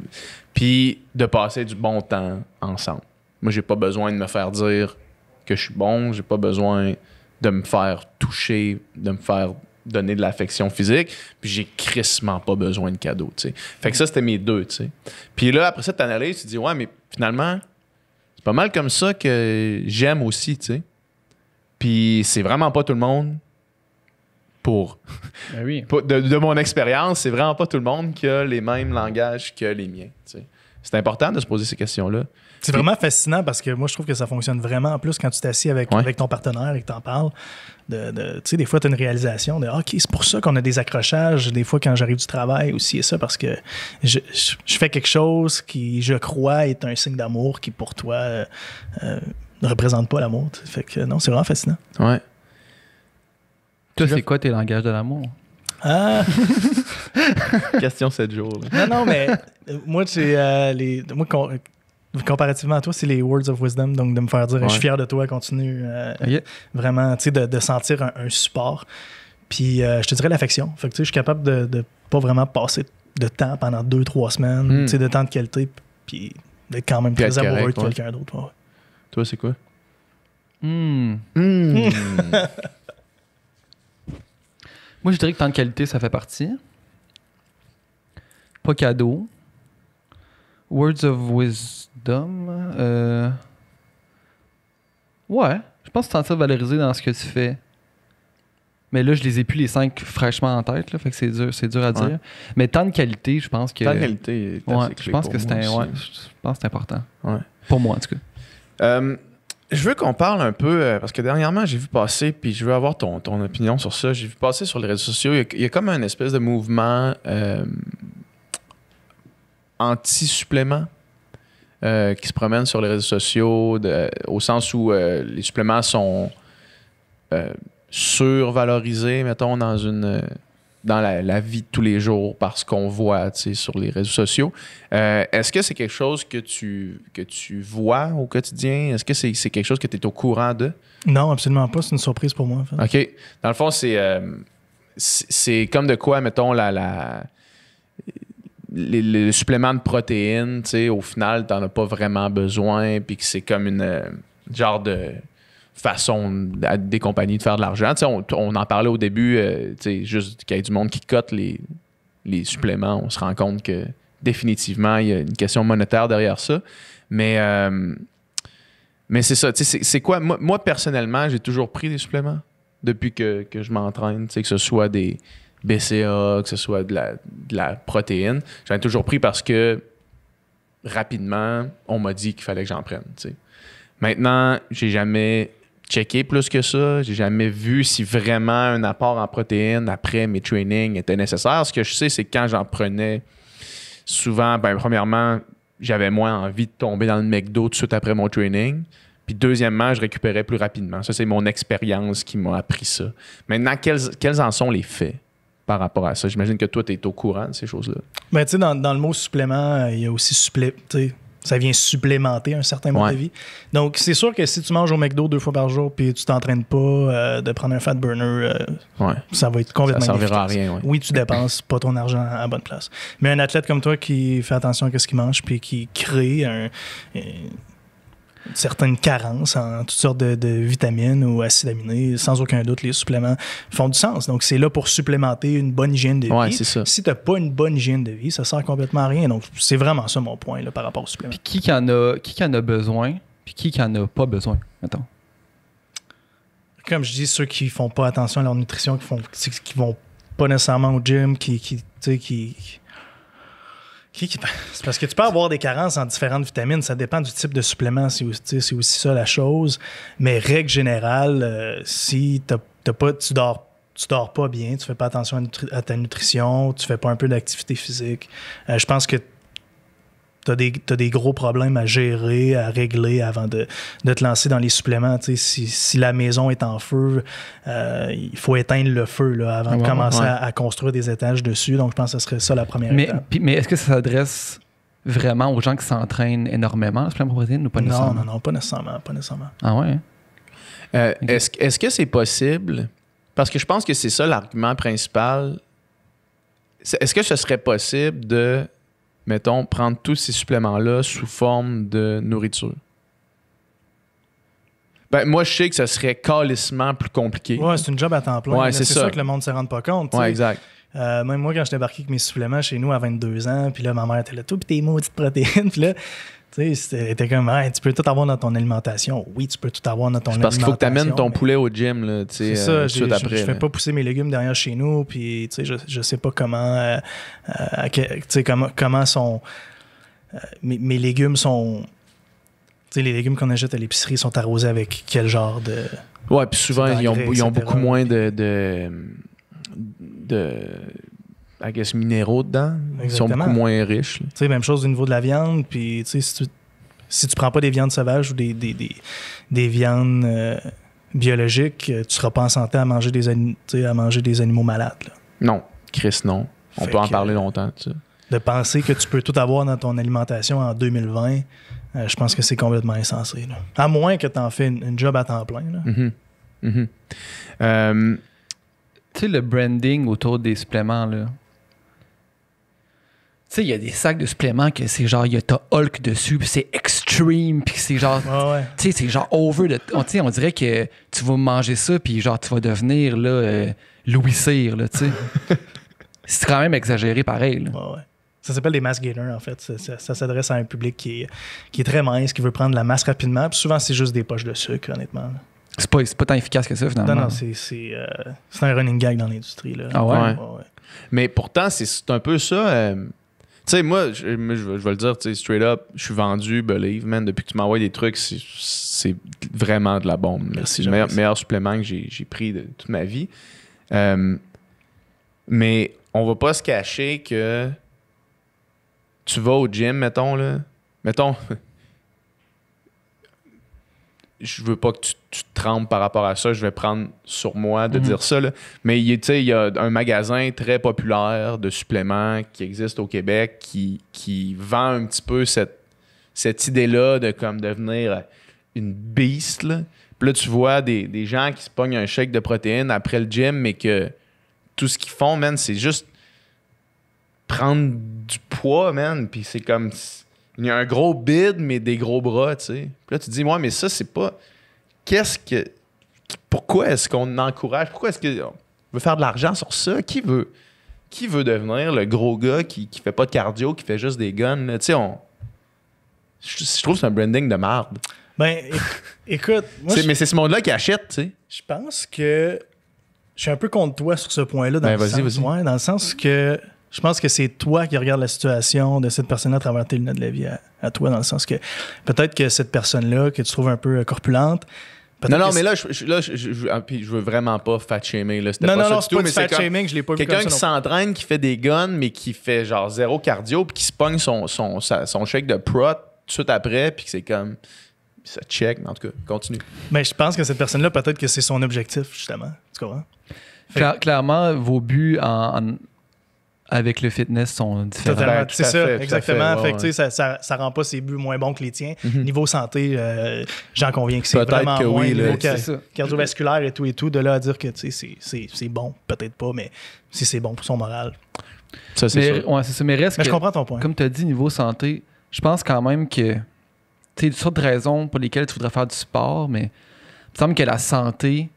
puis de passer du bon temps ensemble. Moi, j'ai pas besoin de me faire dire que je suis bon, j'ai pas besoin de me faire toucher, de me faire donner de l'affection physique, puis j'ai crissement pas besoin de cadeaux, tu sais. Fait que ça, c'était mes 2, tu sais. Puis là, après ça, tu analyses, tu te dis, ouais, mais finalement, c'est pas mal comme ça que j'aime aussi, tu sais. Puis c'est vraiment pas tout le monde Ben oui. de mon expérience, c'est vraiment pas tout le monde qui a les mêmes langages que les miens, tu sais. C'est important de se poser ces questions-là. C'est vraiment fascinant parce que moi, je trouve que ça fonctionne vraiment en plus quand tu t'assis avec ton partenaire et que tu en parles. Tu sais, des fois, tu as une réalisation de OK, c'est pour ça qu'on a des accrochages. Des fois, quand j'arrive du travail aussi, et ça, parce que je fais quelque chose qui, je crois, est un signe d'amour qui, pour toi, ne représente pas l'amour. Fait que non, c'est vraiment fascinant. Ouais. Toi, c'est quoi tes langages de l'amour? Ah! Question 7 jours. Là. Non, mais moi, c'est comparativement à toi, c'est les words of wisdom, donc de me faire dire je suis fier de toi, continue. Vraiment, tu sais, de sentir un support. Puis je te dirais l'affection. Fait que tu sais, je suis capable de pas vraiment passer de temps pendant 2-3 semaines, tu sais, de temps de qualité, puis d'être quand même très amoureux de quelqu'un d'autre. Ouais. Toi, c'est quoi? Moi, je dirais que temps de qualité, ça fait partie. Pas cadeau. Words of wisdom. Ouais, je pense que tu te sentir valorisé dans ce que tu fais. Mais là, je les ai plus les 5 fraîchement en tête, là, fait que c'est dur à dire. Mais temps de qualité, je pense que... Temps de qualité est assez je pense que c'est important. Ouais. Pour moi, en tout cas. Je veux qu'on parle un peu, parce que dernièrement, j'ai vu passer, puis je veux avoir ton opinion sur ça. J'ai vu passer sur les réseaux sociaux, il y a comme un espèce de mouvement anti-supplément qui se promène sur les réseaux sociaux, au sens où les suppléments sont survalorisés, mettons, dans une dans la vie de tous les jours par ce qu'on voit sur les réseaux sociaux. Est-ce que c'est quelque chose que tu vois au quotidien? Est-ce que c'est quelque chose que tu es au courant de? Non, absolument pas. C'est une surprise pour moi. En fait. OK. Dans le fond, c'est comme de quoi, mettons, les suppléments de protéines, au final, tu n'en as pas vraiment besoin, puis que c'est comme une genre de façon à des compagnies de faire de l'argent. On en parlait au début, juste qu'il y ait du monde qui cote les suppléments. On se rend compte que définitivement, il y a une question monétaire derrière ça. Mais c'est ça. C'est quoi? Moi, personnellement, j'ai toujours pris des suppléments depuis que je m'entraîne, que ce soit des BCA, que ce soit de la protéine. J'en ai toujours pris parce que rapidement, on m'a dit qu'il fallait que j'en prenne. Maintenant, j'ai jamais checké plus que ça. J'ai jamais vu si vraiment un apport en protéines après mes trainings était nécessaire. Ce que je sais, c'est que quand j'en prenais, souvent, premièrement, j'avais moins envie de tomber dans le McDo tout de suite après mon training. Puis deuxièmement, je récupérais plus rapidement. Ça, c'est mon expérience qui m'a appris ça. Maintenant, quels en sont les faits par rapport à ça? J'imagine que toi, tu es au courant de ces choses-là. Ben, tu sais, dans le mot supplément, il y a aussi ça vient supplémenter un certain mode de vie. Donc, c'est sûr que si tu manges au McDo 2 fois par jour puis tu t'entraînes pas de prendre un fat burner, ça va être complètement ça servira inefficace. à rien. Ouais. Oui, tu dépenses pas ton argent à la bonne place. Mais un athlète comme toi qui fait attention à ce qu'il mange puis qui crée certaines carences en toutes sortes de vitamines ou acides aminés, sans aucun doute, les suppléments font du sens. Donc, c'est là pour supplémenter une bonne hygiène de vie. C'est ça. Si tu n'as pas une bonne hygiène de vie, ça sert complètement à rien. Donc, c'est vraiment ça mon point là, par rapport aux suppléments. Puis qui en a besoin, puis qui en a pas besoin, mettons? Comme je dis, ceux qui font pas attention à leur nutrition, qui vont pas nécessairement au gym, c'est parce que tu peux avoir des carences en différentes vitamines, ça dépend du type de supplément, c'est aussi ça la chose. Mais règle générale, si tu dors pas bien, tu fais pas attention à ta nutrition, tu fais pas un peu d'activité physique, je pense que t'as des gros problèmes à gérer, à régler avant de te lancer dans les suppléments. Si la maison est en feu, il faut éteindre le feu là, avant de commencer à construire des étages dessus. Donc, je pense que ce serait ça la première étape. Mais est-ce que ça s'adresse vraiment aux gens qui s'entraînent énormément, le supplément protéine, ou pas nécessairement? Non, pas nécessairement. Ah ouais? Okay. Est-ce que c'est possible? Parce que je pense que c'est ça l'argument principal. Est-ce que ce serait possible de, mettons, prendre tous ces suppléments-là sous forme de nourriture? Moi, je sais que ça serait calissement plus compliqué. Ouais, c'est une job à temps plein. Ouais, c'est ça que le monde ne se rend pas compte. Ouais, exact. Même moi, quand je débarquais avec mes suppléments chez nous à 22 ans, puis là, ma mère était là, tout, puis tes maudites protéines. Puis là, tu sais, c'était comme, tu peux tout avoir dans ton alimentation. Oui, tu peux tout avoir dans ton alimentation. Parce qu'il faut que tu amènes ton poulet au gym, là, tu sais. C'est ça, je fais pas pousser mes légumes derrière chez nous, puis tu sais, je sais pas comment, comment sont. Mes légumes sont. Tu sais, les légumes qu'on achète à l'épicerie sont arrosés avec quel genre de. Ouais, puis souvent, ils ont beaucoup moins de I guess, minéraux dedans. Exactement. Ils sont beaucoup moins riches. Tu sais, même chose au niveau de la viande. Puis, tu sais, si tu prends pas des viandes sauvages ou des viandes biologiques, tu seras pas en santé à manger des animaux malades. Là. Non, Chris, non. On peut en parler longtemps. Tu sais. De penser que tu peux tout avoir dans ton alimentation en 2020, je pense que c'est complètement insensé. Là. À moins que tu en fais une job à temps plein. Là. Mm-hmm. Mm-hmm. Tu sais, le branding autour des suppléments, là. Tu sais, il y a des sacs de suppléments que c'est genre, t'as Hulk dessus, puis c'est extreme, puis c'est genre, tu sais, c'est genre over. On dirait que tu vas manger ça, puis genre, tu vas devenir, là, Louis Cyr, là, tu sais. C'est quand même exagéré pareil, là. Ouais. Ça s'appelle des mass gainers, en fait. Ça s'adresse à un public qui est très mince, qui veut prendre la masse rapidement, puis souvent, c'est juste des poches de sucre, honnêtement. Là. C'est pas tant efficace que ça, finalement. Non, c'est un running gag dans l'industrie. Là. Ah ouais? Ouais. Mais pourtant, c'est un peu ça. Tu sais, moi, je vais le dire, straight up, je suis vendu, Believe, man. Depuis que tu m'envoies des trucs, c'est vraiment de la bombe. Merci, c'est le meilleur supplément que j'ai pris de toute ma vie. Mais on va pas se cacher que tu vas au gym, mettons, là. Mettons, je veux pas que tu te trompes par rapport à ça. Je vais prendre sur moi de dire ça. Là. Mais il y a un magasin très populaire de suppléments qui existe au Québec qui vend un petit peu cette idée-là de comme devenir une beast. Là. Puis là, tu vois des gens qui se pognent un shake de protéines après le gym, mais que tout ce qu'ils font, man, c'est juste prendre du poids, man. Puis c'est comme... Il y a un gros bide, mais des gros bras, tu sais. Puis là, tu te dis, mais ça, c'est pas... Pourquoi est-ce qu'on encourage? Pourquoi est-ce qu'on veut faire de l'argent sur ça? Qui veut devenir le gros gars qui fait pas de cardio, qui fait juste des guns? Tu sais, je trouve que c'est un branding de merde. Ben, écoute... Moi, mais c'est ce monde-là qui achète, tu sais. Je pense que je suis un peu contre toi sur ce point-là. Vas-y. Ouais, dans le sens que je pense que c'est toi qui regardes la situation de cette personne-là à travers tes lunettes de la vie à toi, dans le sens que peut-être que cette personne-là, que tu trouves un peu corpulente... Non, mais là, je veux vraiment pas fat-shamer. Non, c'est pas du fat-shaming, je l'ai pas vu comme ça. Quelqu'un qui s'entraîne, qui fait des guns, mais qui fait genre zéro cardio, puis qui se pogne son shake de prot tout de suite après, puis que c'est comme... Ça check, mais en tout cas, continue. Mais je pense que cette personne-là, peut-être que c'est son objectif, justement. Tu comprends? Clairement, vos buts avec le fitness sont différents. Totalement, c'est ça, exactement. Fait que, ça rend pas ses buts moins bons que les tiens. Niveau santé, j'en conviens que c'est vraiment que moins. Oui, niveau cardiovasculaire et tout, de là à dire que c'est bon, peut-être pas, mais si c'est bon pour son moral. Ça, c'est sûr. Ouais, c'est ça. Mais reste je comprends ton point. Comme tu as dit, niveau santé, je pense quand même que tu sais, toutes sortes de raisons pour lesquelles tu voudrais faire du sport, mais il me semble que la santé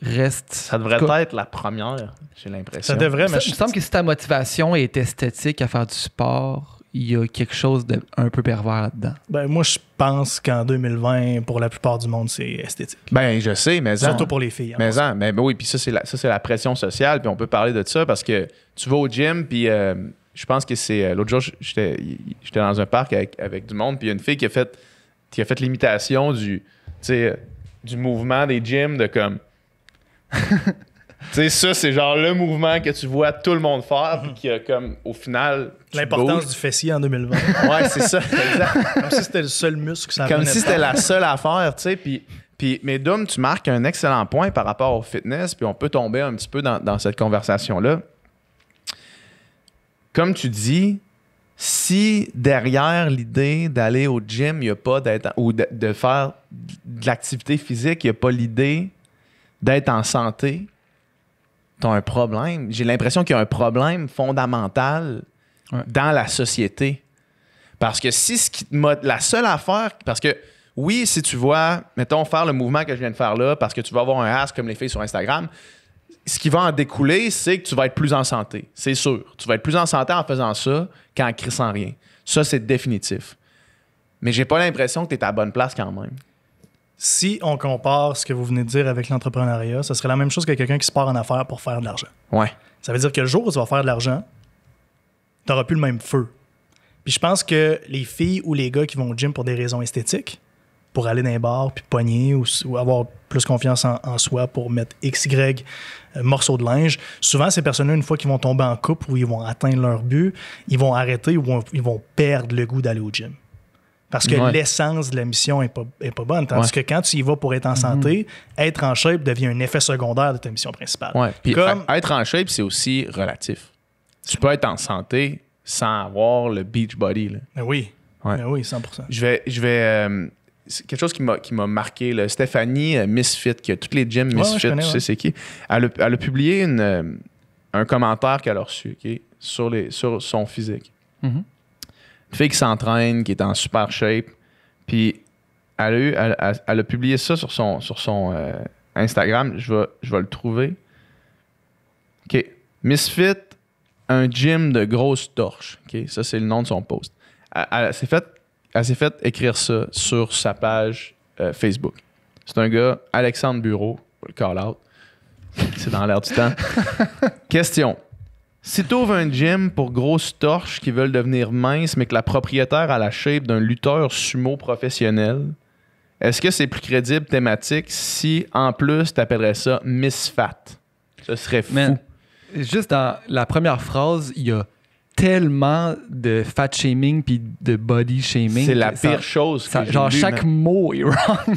reste... Ça devrait être la première, j'ai l'impression. Ça devrait, mais... Il me semble que si ta motivation est esthétique à faire du sport, il y a quelque chose d'un peu pervers là-dedans. Ben, moi, je pense qu'en 2020, pour la plupart du monde, c'est esthétique. Ben, je sais, mais... Surtout pour les filles. Mais oui, puis ça, c'est la pression sociale, puis on peut parler de ça parce que tu vas au gym, puis... je pense que c'est... L'autre jour, j'étais dans un parc avec du monde, puis il y a une fille qui a fait l'imitation du mouvement des gyms de comme... tu sais, ça, c'est genre le mouvement que tu vois tout le monde faire, puis qui a comme, au final... L'importance du fessier en 2020. Ouais, c'est ça, exact. Comme si c'était le seul muscle que ça Comme si c'était la seule affaire, tu sais, puis, mais Dom, tu marques un excellent point par rapport au fitness, puis on peut tomber un petit peu dans cette conversation-là. Comme tu dis, si derrière l'idée d'aller au gym, il n'y a pas d'être ou de faire de l'activité physique, il n'y a pas l'idée d'être en santé, tu as un problème. J'ai l'impression qu'il y a un problème fondamental dans la société. Parce que si la seule affaire, parce que oui, si tu vois, mettons, faire le mouvement que je viens de faire là, parce que tu vas avoir un ass comme les filles sur Instagram, ce qui va en découler, c'est que tu vas être plus en santé. C'est sûr. Tu vas être plus en santé en faisant ça qu'en crissant rien. Ça, c'est définitif. Mais j'ai pas l'impression que tu es à la bonne place quand même. Si on compare ce que vous venez de dire avec l'entrepreneuriat, ce serait la même chose que quelqu'un qui se part en affaires pour faire de l'argent. Ouais. Ça veut dire que le jour où tu vas faire de l'argent, tu n'auras plus le même feu. Puis je pense que les filles ou les gars qui vont au gym pour des raisons esthétiques, pour aller dans les bars, puis pogner ou avoir plus confiance en soi pour mettre XY morceaux de linge. Souvent, ces personnes-là, une fois qu'ils vont tomber en couple ou ils vont atteindre leur but, ils vont arrêter ou ils vont perdre le goût d'aller au gym. Parce que l'essence de la mission n'est pas bonne. Tandis que quand tu y vas pour être en santé, être en shape devient un effet secondaire de ta mission principale. Ouais. Puis être en shape, c'est aussi relatif. Tu peux être en santé sans avoir le beach body. Là. Ben oui. Ouais. Ben oui, 100%. Je vais c'est quelque chose qui m'a marqué. Là. Stéphanie Misfit, qui a toutes les gyms Misfit, tu sais c'est qui. Elle a publié un commentaire qu'elle a reçu sur son physique. Mm-hmm. Une fille qui s'entraîne, qui est en super shape. Puis elle a publié ça sur son Instagram. Je vais le trouver. OK. Misfit, un gym de grosses torches. OK. Ça, c'est le nom de son post. Elle s'est fait écrire ça sur sa page Facebook. C'est un gars, Alexandre Bureau, le call-out. C'est dans l'air du temps. Question. Si tu ouvres un gym pour grosses torches qui veulent devenir minces, mais que la propriétaire a la shape d'un lutteur sumo professionnel, est-ce que c'est plus crédible thématique si, en plus, tu appellerais ça Miss Fat? Ce serait fou. Man, juste dans la première phrase, il y a tellement de fat shaming puis de body shaming. C'est la pire chose. Genre, chaque mot est wrong.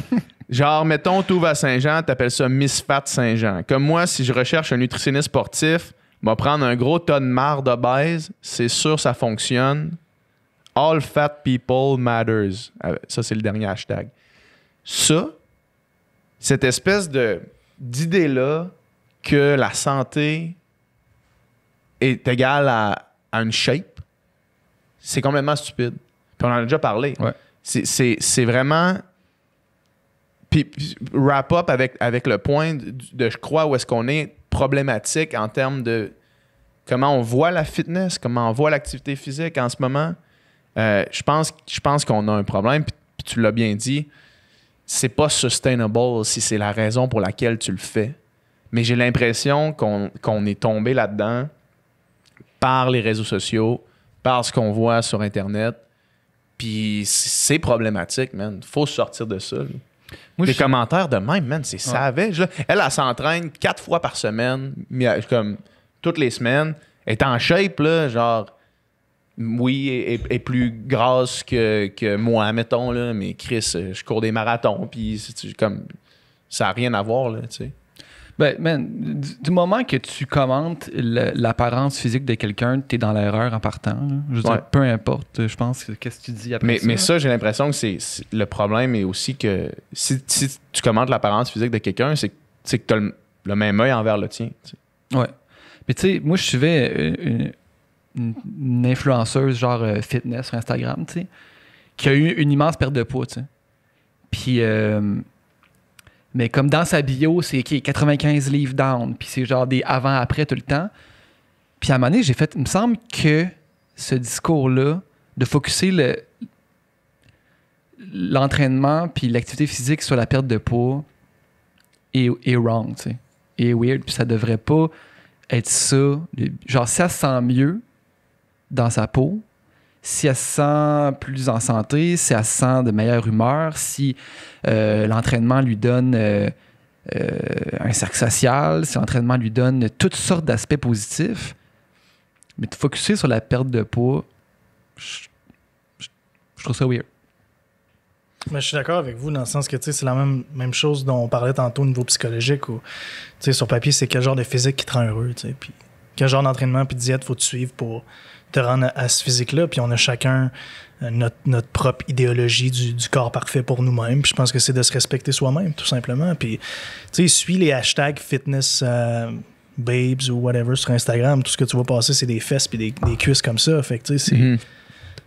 Genre, mettons, tu vas à Saint-Jean, t'appelles ça Miss Fat Saint-Jean. Comme moi, si je recherche un nutritionniste sportif, va prendre un gros tas de marre d'obèse, c'est sûr ça fonctionne. All fat people matters. Ça, c'est le dernier hashtag. Ça, cette espèce d'idée-là que la santé est égale à une shape, c'est complètement stupide. Puis on en a déjà parlé. Ouais. C'est vraiment... Puis wrap up avec le point de je crois où est-ce qu'on est problématique en termes de comment on voit la fitness, comment on voit l'activité physique en ce moment. Je pense qu'on a un problème, puis tu l'as bien dit, c'est pas sustainable si c'est la raison pour laquelle tu le fais. Mais j'ai l'impression qu'on est tombé là-dedans par les réseaux sociaux, par ce qu'on voit sur Internet. Puis c'est problématique, man. Faut sortir de ça. Là. Moi, Les commentaires de même, man, c'est savage. Là. Elle s'entraîne 4 fois par semaine, comme toutes les semaines. Elle est en shape, là, genre, oui, est plus grasse que moi, mettons, là, mais Chris, je cours des marathons, puis comme ça n'a rien à voir, là, tu sais. Ben, man, du moment que tu commentes l'apparence physique de quelqu'un, tu es dans l'erreur en partant. Là. Je veux dire, peu importe, je pense, qu'est-ce que tu dis après ça. Mais ça, j'ai l'impression que c'est le problème est aussi que si tu commentes l'apparence physique de quelqu'un, c'est que tu as le même œil envers le tien. Tu sais. Ouais. Mais tu sais, moi, je suivais une influenceuse genre fitness sur Instagram, tu sais, qui a eu une immense perte de poids, tu sais. Puis... mais comme dans sa bio, c'est 95 livres down, puis c'est genre des avant-après tout le temps. Puis à un moment donné, il me semble que ce discours-là, de focusser l'entraînement puis l'activité physique sur la perte de poids est wrong, tu sais. Et weird, puis ça devrait pas être ça. Genre, si elle se sent mieux dans sa peau, si elle se sent plus en santé, si elle se sent de meilleure humeur, si l'entraînement lui donne un cercle social, si l'entraînement lui donne toutes sortes d'aspects positifs, mais de focusser sur la perte de poids, je trouve ça weird. Mais je suis d'accord avec vous dans le sens que c'est la même chose dont on parlait tantôt au niveau psychologique où sur papier, c'est quel genre de physique qui te rend heureux, puis quel genre d'entraînement puis de diète faut te suivre pour te rendre à ce physique-là, puis on a chacun notre propre idéologie du corps parfait pour nous-mêmes, puis je pense que c'est de se respecter soi-même, tout simplement, puis suis les hashtags fitness babes ou whatever sur Instagram, tout ce que tu vois passer, c'est des fesses puis des cuisses comme ça, fait que c'est...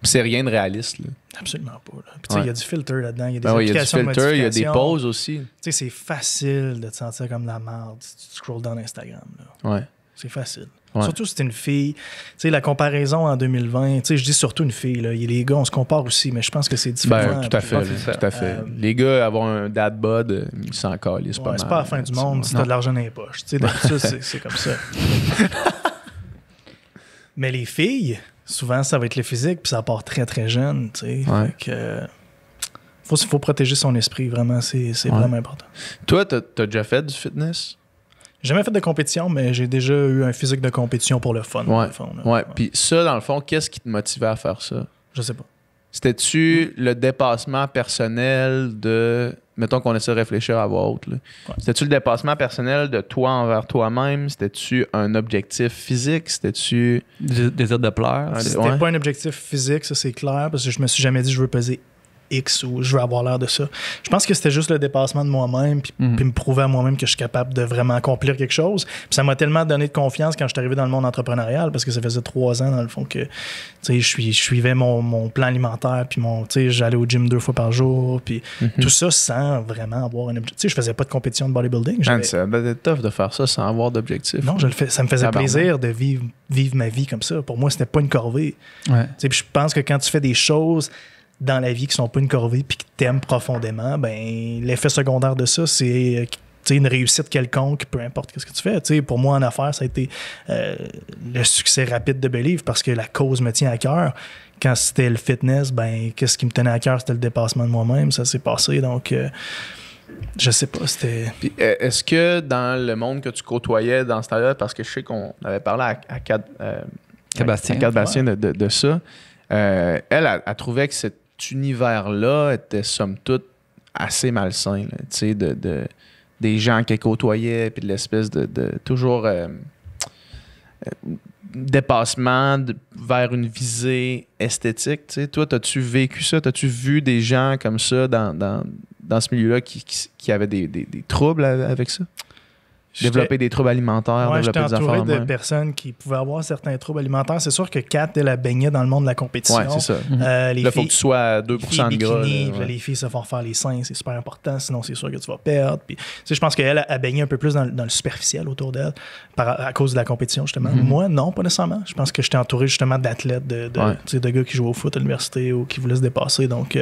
C'est rien de réaliste, là. Absolument pas. Puis il y a du filter là-dedans, il y a des applications il y a du filter, il y a des pauses aussi. C'est facile de te sentir comme la merde si tu scrolls dans Instagram, là. Ouais. C'est facile. Ouais. Surtout si t'es une fille. La comparaison en 2020, je dis surtout une fille. Là. Les gars, on se compare aussi, mais je pense que c'est différent. Tout à fait. Les gars, avoir un dad bod, ils s'en calent. C'est pas la fin du monde si t'as de l'argent dans les poches. D'habitude, c'est comme ça. Mais les filles, souvent, ça va être le physique, puis ça part très, très jeune. Ouais. Fait que, faut protéger son esprit, vraiment. C'est vraiment important. Toi, t'as déjà fait du fitness? J'ai jamais fait de compétition, mais j'ai déjà eu un physique de compétition pour le fun. Ouais. Le fond, ouais. Puis ça, dans le fond, qu'est-ce qui te motivait à faire ça? Je sais pas. C'était-tu le dépassement personnel de... Mettons qu'on essaie de réfléchir à voix haute. Là. Ouais. C'était-tu le dépassement personnel de toi envers toi-même? C'était-tu un objectif physique? C'était-tu... Désir de plaire? C'était pas un objectif physique, ça c'est clair, parce que je me suis jamais dit je veux peser X ou je veux avoir l'air de ça. Je pense que c'était juste le dépassement de moi-même puis me prouver à moi-même que je suis capable de vraiment accomplir quelque chose. Puis ça m'a tellement donné de confiance quand je suis arrivé dans le monde entrepreneurial parce que ça faisait 3 ans dans le fond que je suivais mon plan alimentaire puis j'allais au gym 2 fois par jour puis tout ça sans vraiment avoir un objectif. Je faisais pas de compétition de bodybuilding. C'est tough de faire ça sans avoir d'objectif. Non, ça me faisait plaisir de vivre ma vie comme ça. Pour moi, c'était pas une corvée. Ouais. Puis je pense que quand tu fais des choses dans la vie qui sont pas une corvée puis que t'aimes profondément, ben l'effet secondaire de ça, c'est une réussite quelconque, peu importe ce que tu fais. T'sais, pour moi, en affaires, ça a été le succès rapide de Believe parce que la cause me tient à cœur. Quand c'était le fitness, ben qu'est-ce qui me tenait à cœur, c'était le dépassement de moi-même. Ça s'est passé, donc je sais pas, c'était... Puis, est-ce que dans le monde que tu côtoyais dans ce temps-là, parce que je sais qu'on avait parlé à Kat Bastien de ça, elle trouvait que cet univers-là était somme toute assez malsain, là, tu sais, des gens qu'elle côtoyait, puis de l'espèce de toujours dépassement vers une visée esthétique. Tu sais. Toi, as-tu vécu ça? As-tu vu des gens comme ça dans ce milieu-là qui avaient des troubles avec ça? Développer des troubles alimentaires, ouais, développer des affaires. J'étais entouré de personnes qui pouvaient avoir certains troubles alimentaires. C'est sûr que Kat, elle a baigné dans le monde de la compétition. Ouais, c'est ça. Les Là, il faut filles, que tu sois à 2% de gras. bikini, là, ouais. les filles se font faire les seins, c'est super important, sinon c'est sûr que tu vas perdre. Puis, tu sais, je pense qu'elle a baigné un peu plus dans le superficiel autour d'elle à cause de la compétition, justement. Moi, non, pas nécessairement. Je pense que j'étais entouré justement d'athlètes, tu sais, de gars qui jouaient au foot à l'université ou qui voulaient se dépasser. Donc,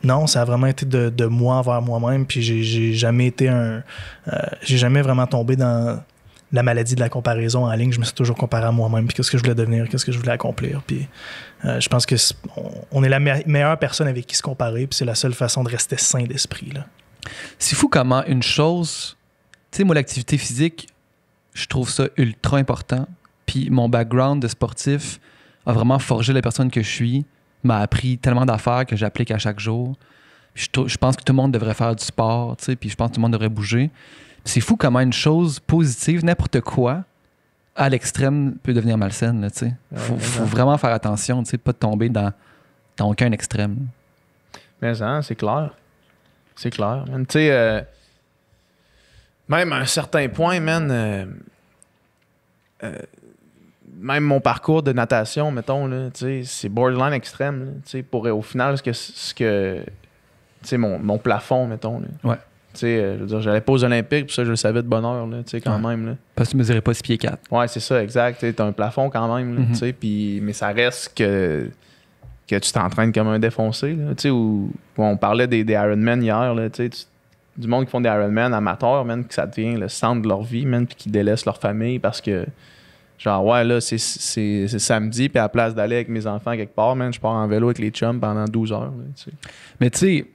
non, ça a vraiment été de moi envers moi-même. Puis j'ai jamais été j'ai jamais vraiment tombé dans la maladie de la comparaison en ligne. Je me suis toujours comparé à moi-même. Puis qu'est-ce que je voulais devenir, qu'est-ce que je voulais accomplir. Puis je pense que on est la meilleure personne avec qui se comparer. Puis c'est la seule façon de rester sain d'esprit, là. C'est fou comment une chose... Tu sais, moi, l'activité physique, je trouve ça ultra important. Puis mon background de sportif a vraiment forgé la personne que je suis, m'a appris tellement d'affaires que j'applique à chaque jour. Je pense que tout le monde devrait faire du sport, tu sais, puis je pense que tout le monde devrait bouger. C'est fou comment une chose positive, n'importe quoi, à l'extrême, peut devenir malsaine, là, tu sais. Faut vraiment faire attention, tu sais, pas tomber dans aucun extrême. Mais hein, c'est clair. C'est clair. Tu sais, même à un certain point, man, même mon parcours de natation, mettons, là, c'est borderline extrême. Là, pour au final, ce que mon plafond, mettons. Là. Ouais. Je veux dire, j'allais pas aux Olympiques, puis ça, je le savais de bonne heure, là, quand même. Là. Parce que tu mesurais pas 6 pieds 4. Ouais, c'est ça, exact. T'as un plafond quand même, là, mais ça reste que tu t'entraînes comme un défoncé. Là, où on parlait des Ironman hier, là, du monde qui font des Ironman amateurs, man, que ça devient le centre de leur vie, man, puis qui délaissent leur famille parce que genre, ouais, là, c'est samedi, puis à la place d'aller avec mes enfants quelque part, man, je pars en vélo avec les chums pendant 12 heures. Là, Mais tu sais,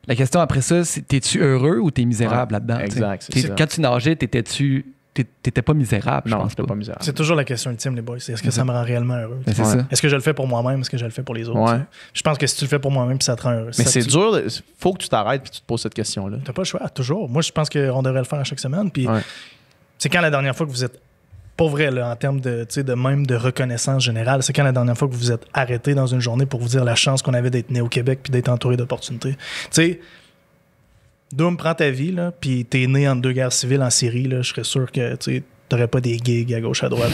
la question après ça, c'est t'es-tu heureux ou t'es misérable là-dedans? Exact, c'est ça. Quand tu nageais, t'étais pas misérable, je non, pense j'étais pas misérable. C'est toujours la question ultime, les boys. C'est est-ce que ça me rend réellement heureux? C'est ça. Est-ce que je le fais pour moi-même? Est-ce que je le fais pour les autres? Ouais. Je pense que si tu le fais pour moi-même, puis ça te rend heureux. Mais c'est dur. Faut que tu t'arrêtes et tu te poses cette question-là. T'as pas le choix, toujours. Moi, je pense qu'on devrait le faire à chaque semaine. Puis, c'est quand la dernière fois que vous êtes, pour vrai, là, en termes même de reconnaissance générale, c'est quand la dernière fois que vous vous êtes arrêté dans une journée pour vous dire la chance qu'on avait d'être né au Québec puis d'être entouré d'opportunités. Tu sais, Doom, prends ta vie, là, puis t'es né entre deux guerres civiles en Syrie, là, je serais sûr que t'aurais pas des gigs à gauche à droite.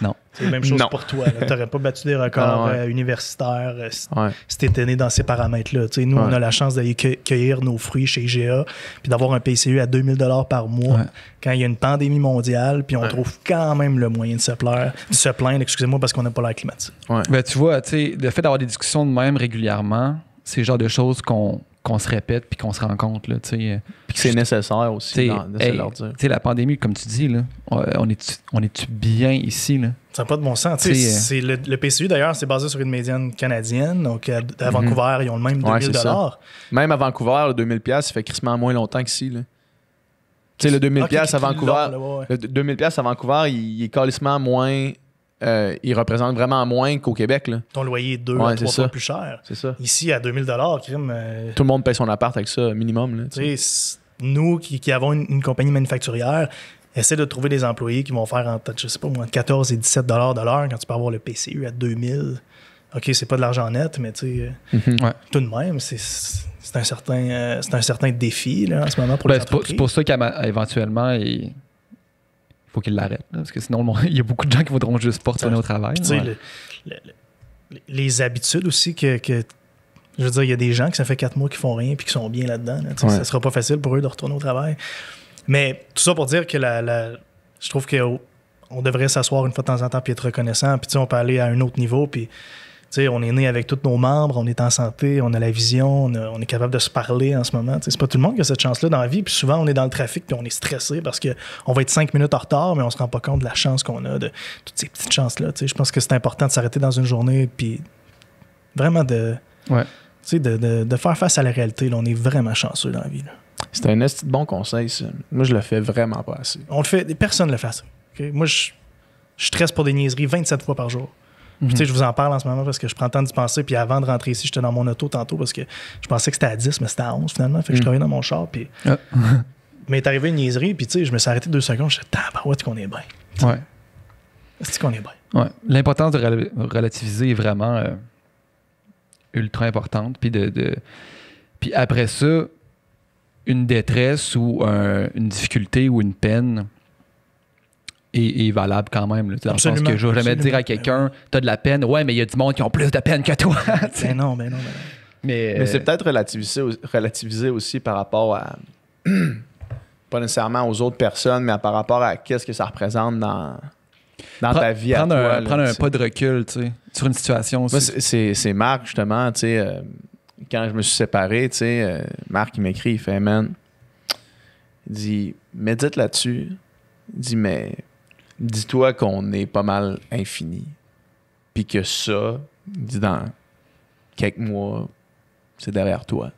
Non. C'est la même chose pour toi. T'aurais pas battu des records universitaires si t'étais né dans ces paramètres-là. T'sais, nous, on a la chance d'aller cueillir nos fruits chez IGA puis d'avoir un PCU à 2000 $ par mois quand il y a une pandémie mondiale, puis on trouve quand même le moyen de se plaindre, excusez-moi, parce qu'on n'a pas l'air climatisé. Ben, tu vois, le fait d'avoir des discussions de même régulièrement, c'est le genre de choses qu'on se répète puis qu'on se rend compte. Là, puis que c'est nécessaire aussi de se leur dire. La pandémie, comme tu dis, là, on est-tu bien ici? Là? Ça n'a pas de bon sens. C'est le PCU, d'ailleurs, c'est basé sur une médiane canadienne. Donc, à Vancouver, ils ont le même 2000 $. Même à Vancouver, le 2000$, ça fait crissement moins longtemps qu'ici. Tu sais, le 2000$ à Vancouver, le 2000$ à Vancouver, il est calissement moins... il représente vraiment moins qu'au Québec. Là. Ton loyer est 2 à 3 fois plus cher. C'est ça. Ici, à 2000 $, crime. Tout le monde paye son appart avec ça, minimum. Là, nous qui avons une compagnie manufacturière, essaie de trouver des employés qui vont faire entre 14 et 17 $ de l'heure quand tu peux avoir le PCU à 2000. OK, c'est pas de l'argent net, mais tout de même, c'est un certain défi là, en ce moment pour les entreprises. C'est pour ça qu'éventuellement, il faut qu'il l'arrête. Parce que sinon, il y a beaucoup de gens qui voudront juste pas retourner au travail. Les habitudes aussi que je veux dire, il y a des gens que ça fait 4 mois qui font rien puis qui sont bien là-dedans. Là, ça sera pas facile pour eux de retourner au travail. Mais tout ça pour dire que je trouve qu'on devrait s'asseoir une fois de temps en temps puis être reconnaissant. Puis on peut aller à un autre niveau. Puis on est né avec tous nos membres, on est en santé, on a la vision, on est capable de se parler en ce moment. C'est pas tout le monde qui a cette chance-là dans la vie. Puis souvent, on est dans le trafic puis on est stressé parce qu'on va être 5 minutes en retard, mais on se rend pas compte de la chance qu'on a, de toutes ces petites chances-là. Je pense que c'est important de s'arrêter dans une journée puis vraiment de faire face à la réalité. Là, on est vraiment chanceux dans la vie. Là. C'est un bon conseil, ça. Moi, je le fais vraiment pas assez. On le fait, personne ne le fait assez. Okay? Moi, je stresse pour des niaiseries 27 fois par jour. Puis, tu sais, je vous en parle en ce moment parce que je prends le temps d'y penser. Puis avant de rentrer ici, j'étais dans mon auto tantôt parce que je pensais que c'était à 10, mais c'était à 11 finalement. Fait que je travaillais dans mon char. Puis m'est arrivé une niaiserie. Puis, tu sais, je me suis arrêté 2 secondes. Je suis tabarouette qu'on est bien. Ouais. C'est qu'on est bien. Ouais. L'importance de relativiser est vraiment ultra importante. Puis puis après ça, une détresse ou une difficulté ou une peine est valable quand même. Là, dans le sens que je ne vais jamais dire à quelqu'un t'as de la peine. Ouais, mais il y a du monde qui ont plus de peine que toi. Ben non. Mais c'est peut-être relativiser aussi par rapport à pas nécessairement aux autres personnes, mais par rapport à qu'est-ce que ça représente dans ta vie à toi. Prendre un pas de recul, tu sais, sur une situation aussi. Moi, c'est Marc, justement, tu sais, quand je me suis séparé, tu sais, Marc, il m'écrit, il fait, man, il dit, médite là-dessus. Il dit, mais dis-toi qu'on est pas mal infini. Puis que ça, il dit, dans quelques mois, c'est derrière toi.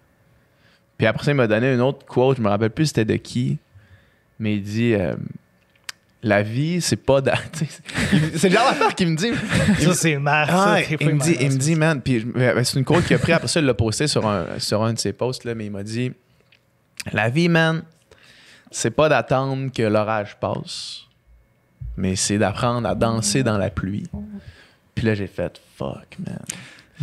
Puis après ça, il m'a donné une autre quote, je me rappelle plus c'était de qui, mais il dit, la vie, c'est pas... c'est le genre d'affaire qu'il me dit. Ça, c'est Marc. Il me dit, man, puis c'est une quote qu'il a pris, après ça, il l'a posté sur un de ses posts, là, mais il m'a dit, la vie, man, c'est pas d'attendre que l'orage passe, mais c'est d'apprendre à danser dans la pluie. Puis là, j'ai fait, fuck, man.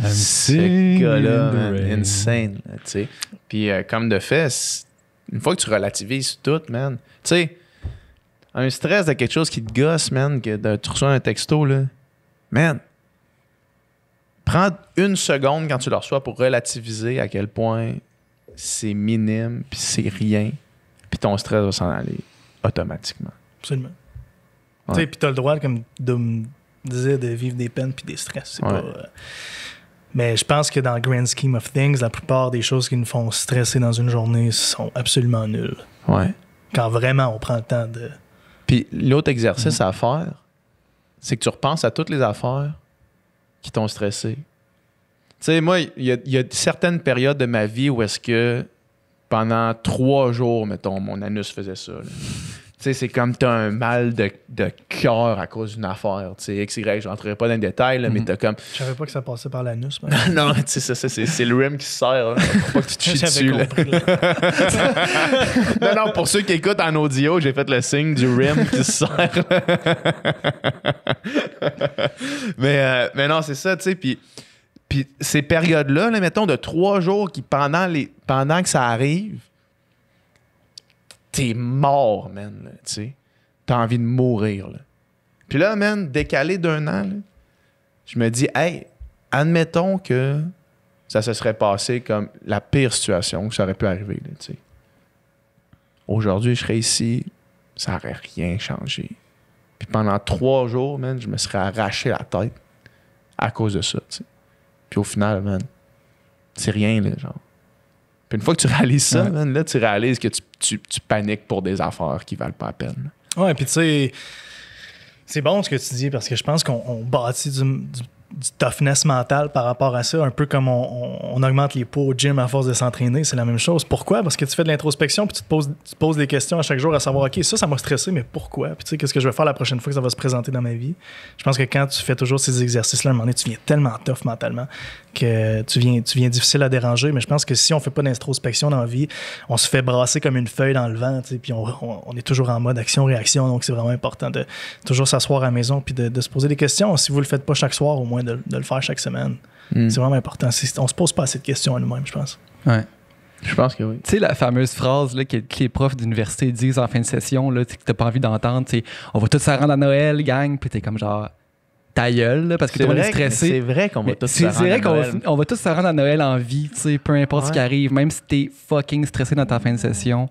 Ce gars-là, man, insane, tu sais. Puis comme de fait, une fois que tu relativises tout, man, tu sais, un stress de quelque chose qui te gosse, man, que tu reçois un texto, là, man, prends une seconde quand tu le reçois pour relativiser à quel point c'est minime, puis c'est rien, puis ton stress va s'en aller automatiquement. Absolument. Ouais. Tu sais, puis t'as le droit, comme Dom disait, de vivre des peines puis des stress. C'est pas... mais je pense que dans le grand scheme of things, la plupart des choses qui nous font stresser dans une journée sont absolument nulles. Ouais. Quand vraiment on prend le temps de... Puis l'autre exercice à faire, c'est que tu repenses à toutes les affaires qui t'ont stressé. Tu sais, moi, il y a certaines périodes de ma vie où est-ce que pendant 3 jours, mettons, mon anus faisait ça. Tu sais, c'est comme t'as un mal de cœur à cause d'une affaire. Tu sais, XY, je rentrerai pas dans les détails, là, mais t'as comme... Je savais pas que ça passait par l'anus. Non, tu sais, c'est le rim qui se serre. Là. Faut pas que tu te chies dessus. Compris, là. Non, pour ceux qui écoutent en audio, j'ai fait le signe du rim qui se serre. mais non, c'est ça, tu sais, puis ces périodes-là, là, mettons, de 3 jours qui, pendant que ça arrive, t'es mort, man, tu sais. T'as envie de mourir, là. Puis là, man, décalé d'1 an, là, je me dis, hey, admettons que ça se serait passé comme la pire situation que ça aurait pu arriver, là, tu sais. Aujourd'hui, je serais ici, ça n'aurait rien changé. Puis pendant 3 jours, man, je me serais arraché la tête à cause de ça, tu sais. Puis au final, man, c'est rien, là, genre. Puis une fois que tu réalises ça, man, là, tu réalises que tu paniques pour des affaires qui valent pas la peine. Ouais, puis tu sais, c'est bon ce que tu dis parce que je pense qu'on bâtit du toughness mental par rapport à ça, un peu comme on augmente les poids au gym à force de s'entraîner, c'est la même chose. Pourquoi? Parce que tu fais de l'introspection puis tu te poses des questions à chaque jour à savoir, OK, ça m'a stressé, mais pourquoi? Puis tu sais, qu'est-ce que je vais faire la prochaine fois que ça va se présenter dans ma vie? Je pense que quand tu fais toujours ces exercices-là, à un moment donné, tu viens tellement tough mentalement que tu viens difficile à déranger, mais je pense que si on fait pas d'introspection dans la vie, on se fait brasser comme une feuille dans le vent, tu sais, puis on est toujours en mode action-réaction, donc c'est vraiment important de toujours s'asseoir à la maison puis de se poser des questions. Si vous le faites pas chaque soir, au moins de le faire chaque semaine. C'est vraiment important. On se pose pas assez de questions à nous-mêmes, je pense. Ouais. Je pense que oui. Tu sais, la fameuse phrase là, que les profs d'université disent en fin de session, là, que t'as pas envie d'entendre, on va tous se rendre à Noël, gang, puis t'es comme genre ta gueule, là, parce que tout le monde est stressé. C'est vrai qu'on va tous se rendre à Noël. C'est vrai qu'on va tous se rendre à Noël en vie, tu sais, peu importe ce qui arrive, même si t'es fucking stressé dans ta fin de session.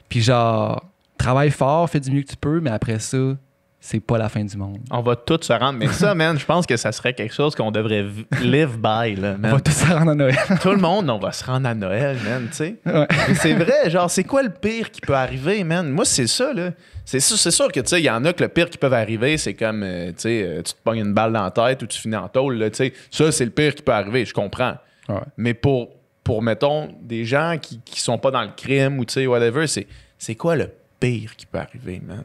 Puis genre, travaille fort, fais du mieux que tu peux, mais après ça, c'est pas la fin du monde. On va tous se rendre. Mais ça, man, je pense que ça serait quelque chose qu'on devrait live by, là, man. On va tous se rendre à Noël. Tout le monde, on va se rendre à Noël, man, tu sais. Ouais. C'est vrai, genre, c'est quoi le pire qui peut arriver, man? Moi, c'est ça, là. C'est sûr que, tu sais, il y en a que le pire qui peut arriver, c'est comme, tu sais, tu te pognes une balle dans la tête ou tu finis en tôle, là, tu sais. Ça, c'est le pire qui peut arriver, je comprends. Ouais. Mais pour, mettons, des gens qui sont pas dans le crime ou, tu sais, whatever, c'est quoi le pire qui peut arriver, man?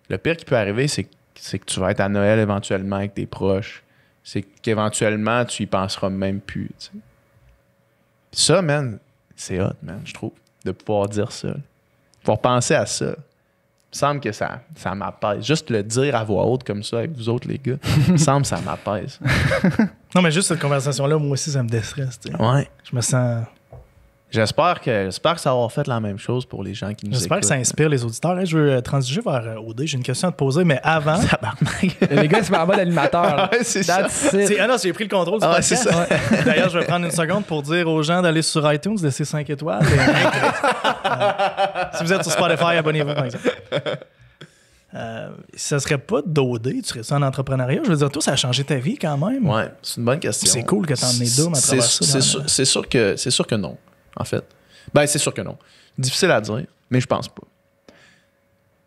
Le pire qui peut arriver, c'est que tu vas être à Noël éventuellement avec tes proches. c'est qu'éventuellement, tu y penseras même plus. Tu sais. Ça, man, c'est hot, man, je trouve, de pouvoir dire ça. Pouvoir penser à ça. Il me semble que ça m'apaise. Juste le dire à voix haute comme ça avec vous autres, les gars, il me semble que ça m'apaise. Non, mais juste cette conversation-là, moi aussi, ça me déstresse. Tu sais. Ouais. Je me sens... J'espère que ça va avoir fait la même chose pour les gens qui nous écoutent. J'espère que ça inspire les auditeurs. Hey, je veux transiger vers OD. J'ai une question à te poser, mais avant... Les gars, c'est pas en mode animateur. Ouais, c'est ça. Ah non, j'ai pris le contrôle du podcast. C'est ça. Ouais. D'ailleurs, je vais prendre une seconde pour dire aux gens d'aller sur iTunes, laisser 5 étoiles. Si vous êtes sur Spotify, abonnez-vous, par exemple. Ça serait pas d'OD, tu serais ça en entrepreneuriat? Je veux dire, toi, ça a changé ta vie quand même. Ouais, c'est une bonne question. C'est cool que t'en aies Dom à travers ça. C'est sûr que non, en fait. Ben, c'est sûr que non. Difficile à dire, mais je pense pas.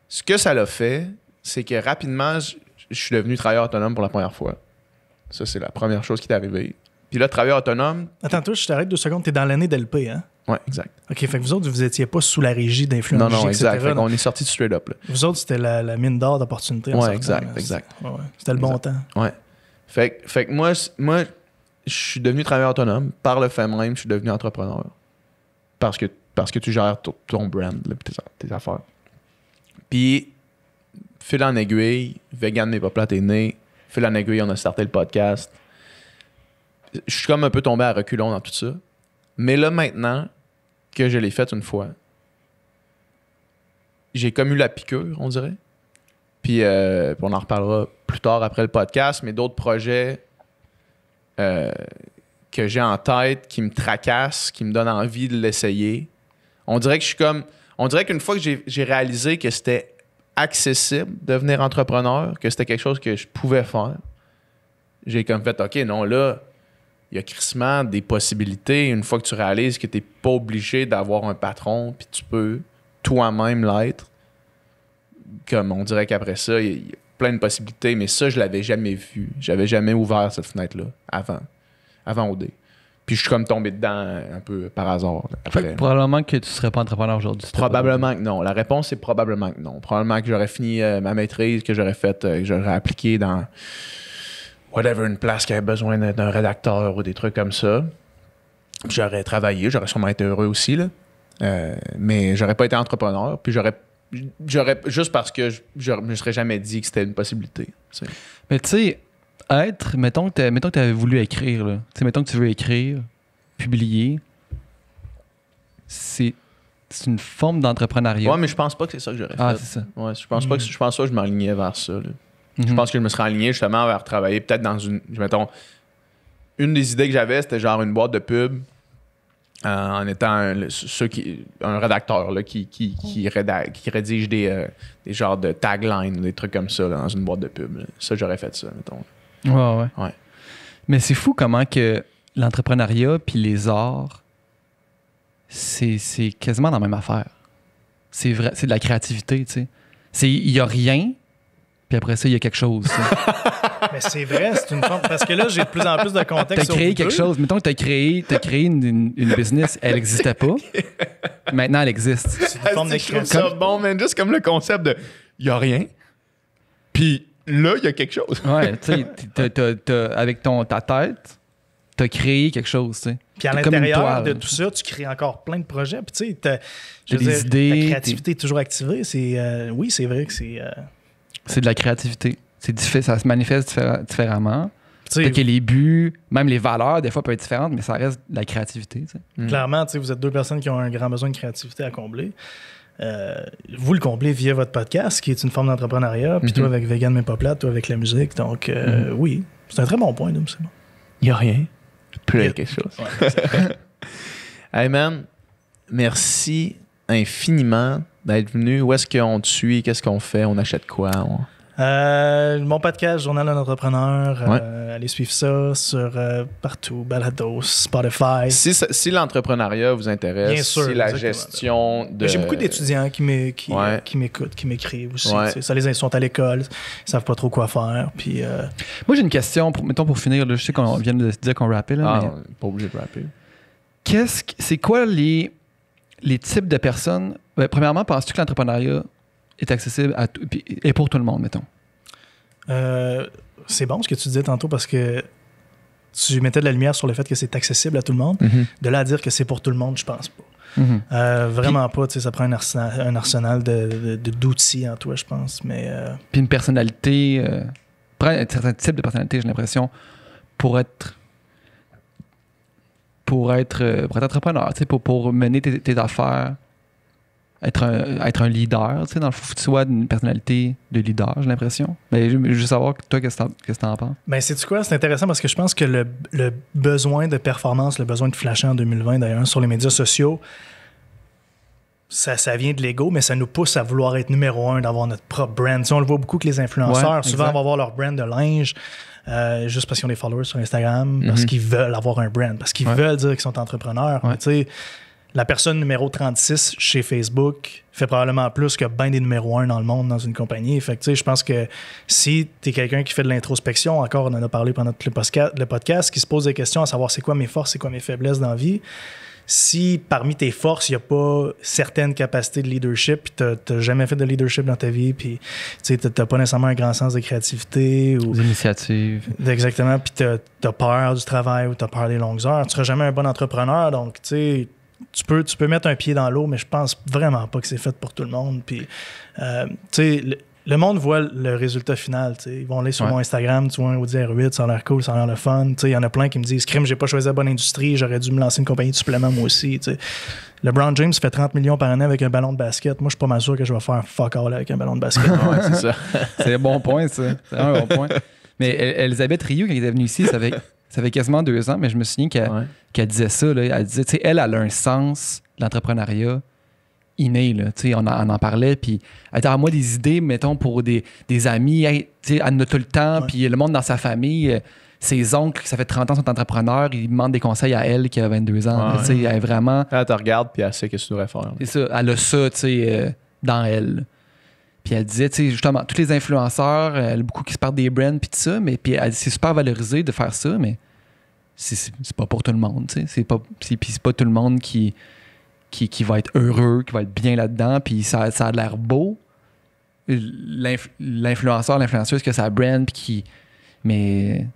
Ce que ça l'a fait, c'est que rapidement, je suis devenu travailleur autonome pour la première fois. Ça, c'est la première chose qui est arrivée. Puis là, travailleur autonome... Attends, toi, je t'arrête 2 secondes. T'es dans l'année d'LP, hein? Ouais, exact. OK, fait que vous autres, vous étiez pas sous la régie d'Influence, Non, exact. etc. Fait qu'on est sorti de straight up, là. Vous autres, c'était la mine d'or d'opportunités. Ouais, exact. Ouais, c'était le bon temps. Ouais. Fait que moi, je suis devenu travailleur autonome. Par le fait même, je suis devenu entrepreneur. Parce que tu gères ton brand, là, tes affaires. Puis, fil en aiguille, Vegan mais pas plate est né. Fil en aiguille, on a starté le podcast. Je suis comme un peu tombé à reculons dans tout ça. Mais là, maintenant que je l'ai fait une fois, j'ai comme eu la piqûre, on dirait. Puis on en reparlera plus tard après le podcast, mais d'autres projets que j'ai en tête, qui me tracassent, qui me donnent envie de l'essayer. On dirait que je suis comme... On dirait qu'une fois que j'ai réalisé que c'était accessible de devenir entrepreneur, que c'était quelque chose que je pouvais faire, j'ai comme fait, OK, non, là, il y a crissement des possibilités une fois que tu réalises que tu n'es pas obligé d'avoir un patron, puis tu peux toi-même l'être. Comme on dirait qu'après ça, il y a plein de possibilités, mais ça, je l'avais jamais vu. J'avais jamais ouvert cette fenêtre-là avant OD. Puis je suis comme tombé dedans un peu par hasard. Après. Probablement que tu serais pas entrepreneur aujourd'hui. Probablement que non. La réponse est probablement que non. Probablement que j'aurais fini ma maîtrise, que j'aurais fait, que j'aurais appliqué dans whatever, une place qui avait besoin d'un rédacteur ou des trucs comme ça. Puis j'aurais travaillé, j'aurais sûrement été heureux aussi, là. Mais j'aurais pas été entrepreneur. Puis j'aurais juste parce que je me serais jamais dit que c'était une possibilité. T'sais. Mais tu sais, mettons que tu avais voulu écrire, là. T'sais, mettons que tu veux écrire, publier, c'est une forme d'entrepreneuriat. Ouais, mais je pense pas que c'est ça que j'aurais fait. Ah, c'est ça. Ouais, je pense pas que je m'alignais vers ça. Là. Je pense que je me serais aligné justement vers travailler peut-être dans mettons, une des idées que j'avais, c'était genre une boîte de pub en étant un rédacteur là, qui rédige des genres de taglines, des trucs comme ça là, dans une boîte de pub. Là. Ça, j'aurais fait ça, mettons. Ouais. Mais c'est fou comment que l'entrepreneuriat puis les arts, c'est quasiment la même affaire. C'est vrai, c'est de la créativité, tu sais. Il y a rien, puis après ça, il y a quelque chose. Mais c'est vrai, c'est une forme... Parce que là, j'ai de plus en plus de contexte. T'as créé quelque chose. Mettons que t'as créé une business, elle n'existait pas. Maintenant, elle existe. C'est une forme de création. Ça bon, man, juste comme le concept de il y a rien, puis là, il y a quelque chose. Ouais, tu sais, avec ta tête, t'as créé quelque chose, tu sais. Puis à l'intérieur de tout ça, tu crées encore plein de projets. Puis tu sais, t'as des idées. Ta créativité est toujours activée. Oui, c'est vrai que c'est... C'est de la créativité. Ça se manifeste différemment. Peut-être que les buts, même les valeurs, des fois, peuvent être différentes, mais ça reste de la créativité. Clairement, vous êtes 2 personnes qui ont un grand besoin de créativité à combler. Vous le comblez via votre podcast, qui est une forme d'entrepreneuriat, puis toi avec Vegan mais pas plate, toi avec la musique. Donc, oui, c'est un très bon point, c'est bon. Il n'y a rien. Puis il y a quelque chose. Ouais, hey man, merci infiniment d'être venu. Où est-ce qu'on te suit? Qu'est-ce qu'on fait? On achète quoi? Mon podcast, Journal d'un entrepreneur, allez suivre ça sur partout, Balados, Spotify. Si l'entrepreneuriat vous intéresse, bien sûr, si la gestion de... J'ai beaucoup d'étudiants qui m'écoutent, qui m'écrivent aussi. Ils sont à l'école, ils savent pas trop quoi faire. Puis, moi, j'ai une question, pour finir. Là, je sais qu'on vient de se dire qu'on rappait. Là, mais... pas obligé de rapper. C'est quoi les types de personnes... Premièrement, penses-tu que l'entrepreneuriat est accessible et pour tout le monde, mettons? c'est bon ce que tu disais tantôt parce que tu mettais de la lumière sur le fait que c'est accessible à tout le monde. De là à dire que c'est pour tout le monde, je pense pas. Vraiment pas. Ça prend un arsenal d'outils en toi, je pense. Mais, Puis une personnalité, prends un certain type de personnalité, j'ai l'impression, pour être entrepreneur, pour mener tes affaires, être un leader, dans le fond, tu sois une personnalité de leader, j'ai l'impression. Mais je veux savoir, toi, qu'est-ce que t'en penses? Ben, sais-tu quoi? C'est intéressant parce que je pense que le besoin de performance, le besoin de flasher en 2020, d'ailleurs, sur les médias sociaux, ça vient de l'ego, mais ça nous pousse à vouloir être numéro un, d'avoir notre propre brand. On le voit beaucoup que les influenceurs, souvent, vont avoir leur brand de linge juste parce qu'ils ont des followers sur Instagram, parce qu'ils veulent avoir un brand, parce qu'ils veulent dire qu'ils sont entrepreneurs. Tu sais, la personne numéro 36 chez Facebook fait probablement plus que bien des numéros 1 dans le monde dans une compagnie. Fait que, tu sais, je pense que si tu es quelqu'un qui fait de l'introspection, encore, on en a parlé pendant tout le podcast, qui se pose des questions à savoir c'est quoi mes forces, c'est quoi mes faiblesses dans la vie, si parmi tes forces, il n'y a pas certaines capacités de leadership, puis tu n'as jamais fait de leadership dans ta vie, puis tu n'as pas nécessairement un grand sens de créativité. Ou des initiatives. Exactement, puis tu as peur du travail ou tu as peur des longues heures, tu ne seras jamais un bon entrepreneur. Donc, tu sais, tu peux mettre un pied dans l'eau, mais je pense vraiment pas que c'est fait pour tout le monde. Puis, tu sais, le monde voit le résultat final. T'sais. Ils vont aller sur mon Instagram, tu vois un Audi R8, ça a l'air cool, ça a l'air le fun. Il y en a plein qui me disent « Crime, j'ai pas choisi la bonne industrie, j'aurais dû me lancer une compagnie de suppléments moi aussi. » LeBron James fait 30 millions par année avec un ballon de basket. Moi, je suis pas mal sûr que je vais faire fuck all avec un ballon de basket. C'est ça. C'est un bon point, ça. C'est un bon point. Mais Elisabeth Rioux, quand elle est venue ici, ça fait quasiment 2 ans, mais je me souviens qu'elle disait ça. Là. Elle disait, tu sais, elle a un sens de l'entrepreneuriat inné. Là. On en parlait. Puis elle dit, moi, des idées, mettons, pour des amis. Hey, elle en a tout le temps. Puis le monde dans sa famille, ses oncles, ça fait 30 ans, sont entrepreneurs. Ils demandent des conseils à elle qui a 22 ans. Là, elle est vraiment. Elle te regarde, puis elle sait qu'est-ce que tu devrais faire. C'est ça. Elle a ça, tu sais, dans elle. Puis elle disait, tu sais, justement, tous les influenceurs, elle a beaucoup qui se partent des brands, puis tout ça, mais puis elle dit, c'est super valorisé de faire ça, mais c'est pas pour tout le monde, tu sais. Puis c'est pas tout le monde qui va être heureux, qui va être bien là-dedans, puis ça a l'air beau. L'influenceur, l'influenceuse qui a sa brand, puis mais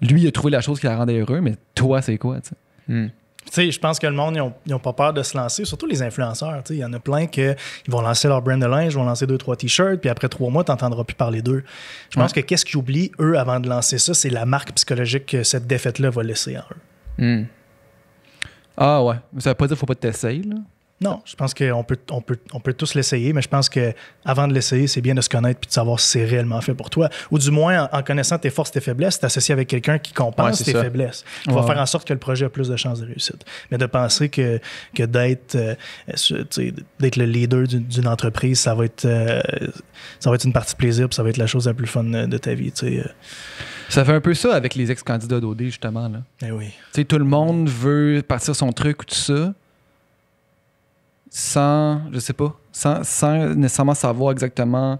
lui, il a trouvé la chose qui la rendait heureux, mais toi, c'est quoi, tu sais? Tu sais, je pense que le monde, ils n'ont pas peur de se lancer, surtout les influenceurs. Il y en a plein qui vont lancer leur brand de linge, vont lancer 2-3 t-shirts, puis après 3 mois, tu n'entendras plus parler d'eux. Je pense que qu'est-ce qu'ils oublient, eux, avant de lancer ça, c'est la marque psychologique que cette défaite-là va laisser en eux. Ah ouais. Ça veut pas dire qu'il ne faut pas t'essayer, là? Non, je pense qu'on peut tous l'essayer, mais je pense qu'avant de l'essayer, c'est bien de se connaître puis de savoir si c'est réellement fait pour toi. Ou du moins, en connaissant tes forces, tes faiblesses, t'associer avec quelqu'un qui compense tes faiblesses. Qui va faire en sorte que le projet a plus de chances de réussite. Mais de penser que d'être le leader d'une entreprise, ça va être une partie plaisir puis ça va être la chose la plus fun de ta vie. Ça fait un peu ça avec les ex-candidats d'OD, justement. Là. Eh oui. Tout le monde veut partir son truc ou tout ça. Sans nécessairement savoir exactement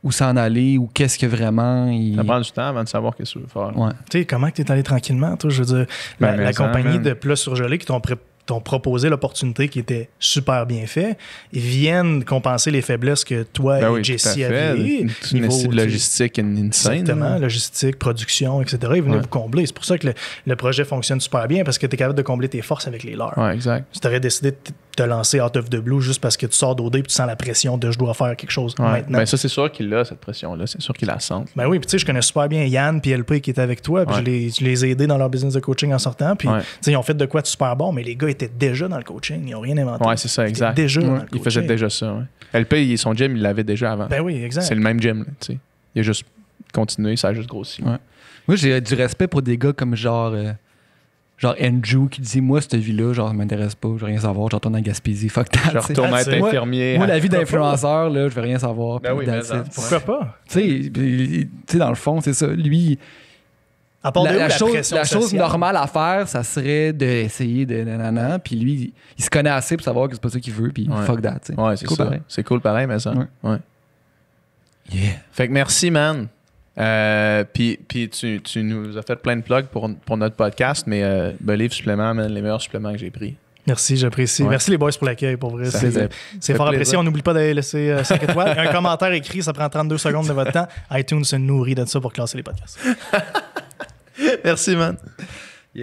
où s'en aller ou qu'est-ce que vraiment... Ça prend du temps avant de savoir qu'est-ce que tu veux faire. Ouais. Tu sais, comment tu es allé tranquillement, toi? Je veux dire, la compagnie de plats surgelés qui t'ont proposé l'opportunité qui était super bien faite, ils viennent compenser les faiblesses que toi et Jessie aviez. Une logistique insane. Exactement, logistique, production, etc. Ils venaient vous combler. C'est pour ça que le projet fonctionne super bien parce que tu es capable de combler tes forces avec les leurs. Ouais, exact. Si tu aurais décidé de te lancer out of the blue juste parce que tu sors d'OD et tu sens la pression de je dois faire quelque chose maintenant. Ben ça, c'est sûr qu'il a cette pression-là. C'est sûr qu'il la sent. Ben oui, puis tu sais, je connais super bien Yann et LP qui étaient avec toi. Puis je les ai aidés dans leur business de coaching en sortant. Puis ils ont fait de quoi de super bon, mais les gars étaient déjà dans le coaching. Ils n'ont rien inventé. Ouais, c'est ça, exact. Ils faisaient déjà ça. Ouais. LP, son gym, il l'avait déjà avant. Ben oui, exact. C'est le même gym. Là, il a juste continué, ça a juste grossi. Ouais. Moi, j'ai du respect pour des gars comme genre Andrew qui dit moi cette vie-là genre ça m'intéresse pas, je veux rien savoir, je retourne en Gaspésie, fuck that. Je retourne être infirmier. Moi la vie d'influenceur là, je veux rien savoir. Ben oui, mais pourquoi pas? Tu sais dans le fond, c'est ça. Lui à part la chose normale à faire, ça serait d'essayer de nanana, puis lui il se connaît assez pour savoir que c'est pas ça qu'il veut, puis fuck that, tu sais. Ouais, c'est cool pareil. C'est cool pareil mais ça. Ouais. Yeah. Fait que merci man. Puis tu nous as fait plein de plugs pour notre podcast, mais Believe supplément, man, les meilleurs suppléments que j'ai pris. Merci, j'apprécie. Ouais. Merci les boys pour l'accueil, pour vrai. C'est fort apprécié. On n'oublie pas d'aller laisser 5 étoiles. Un commentaire écrit, ça prend 32 secondes de votre temps. iTunes se nourrit de ça pour classer les podcasts. Merci, man.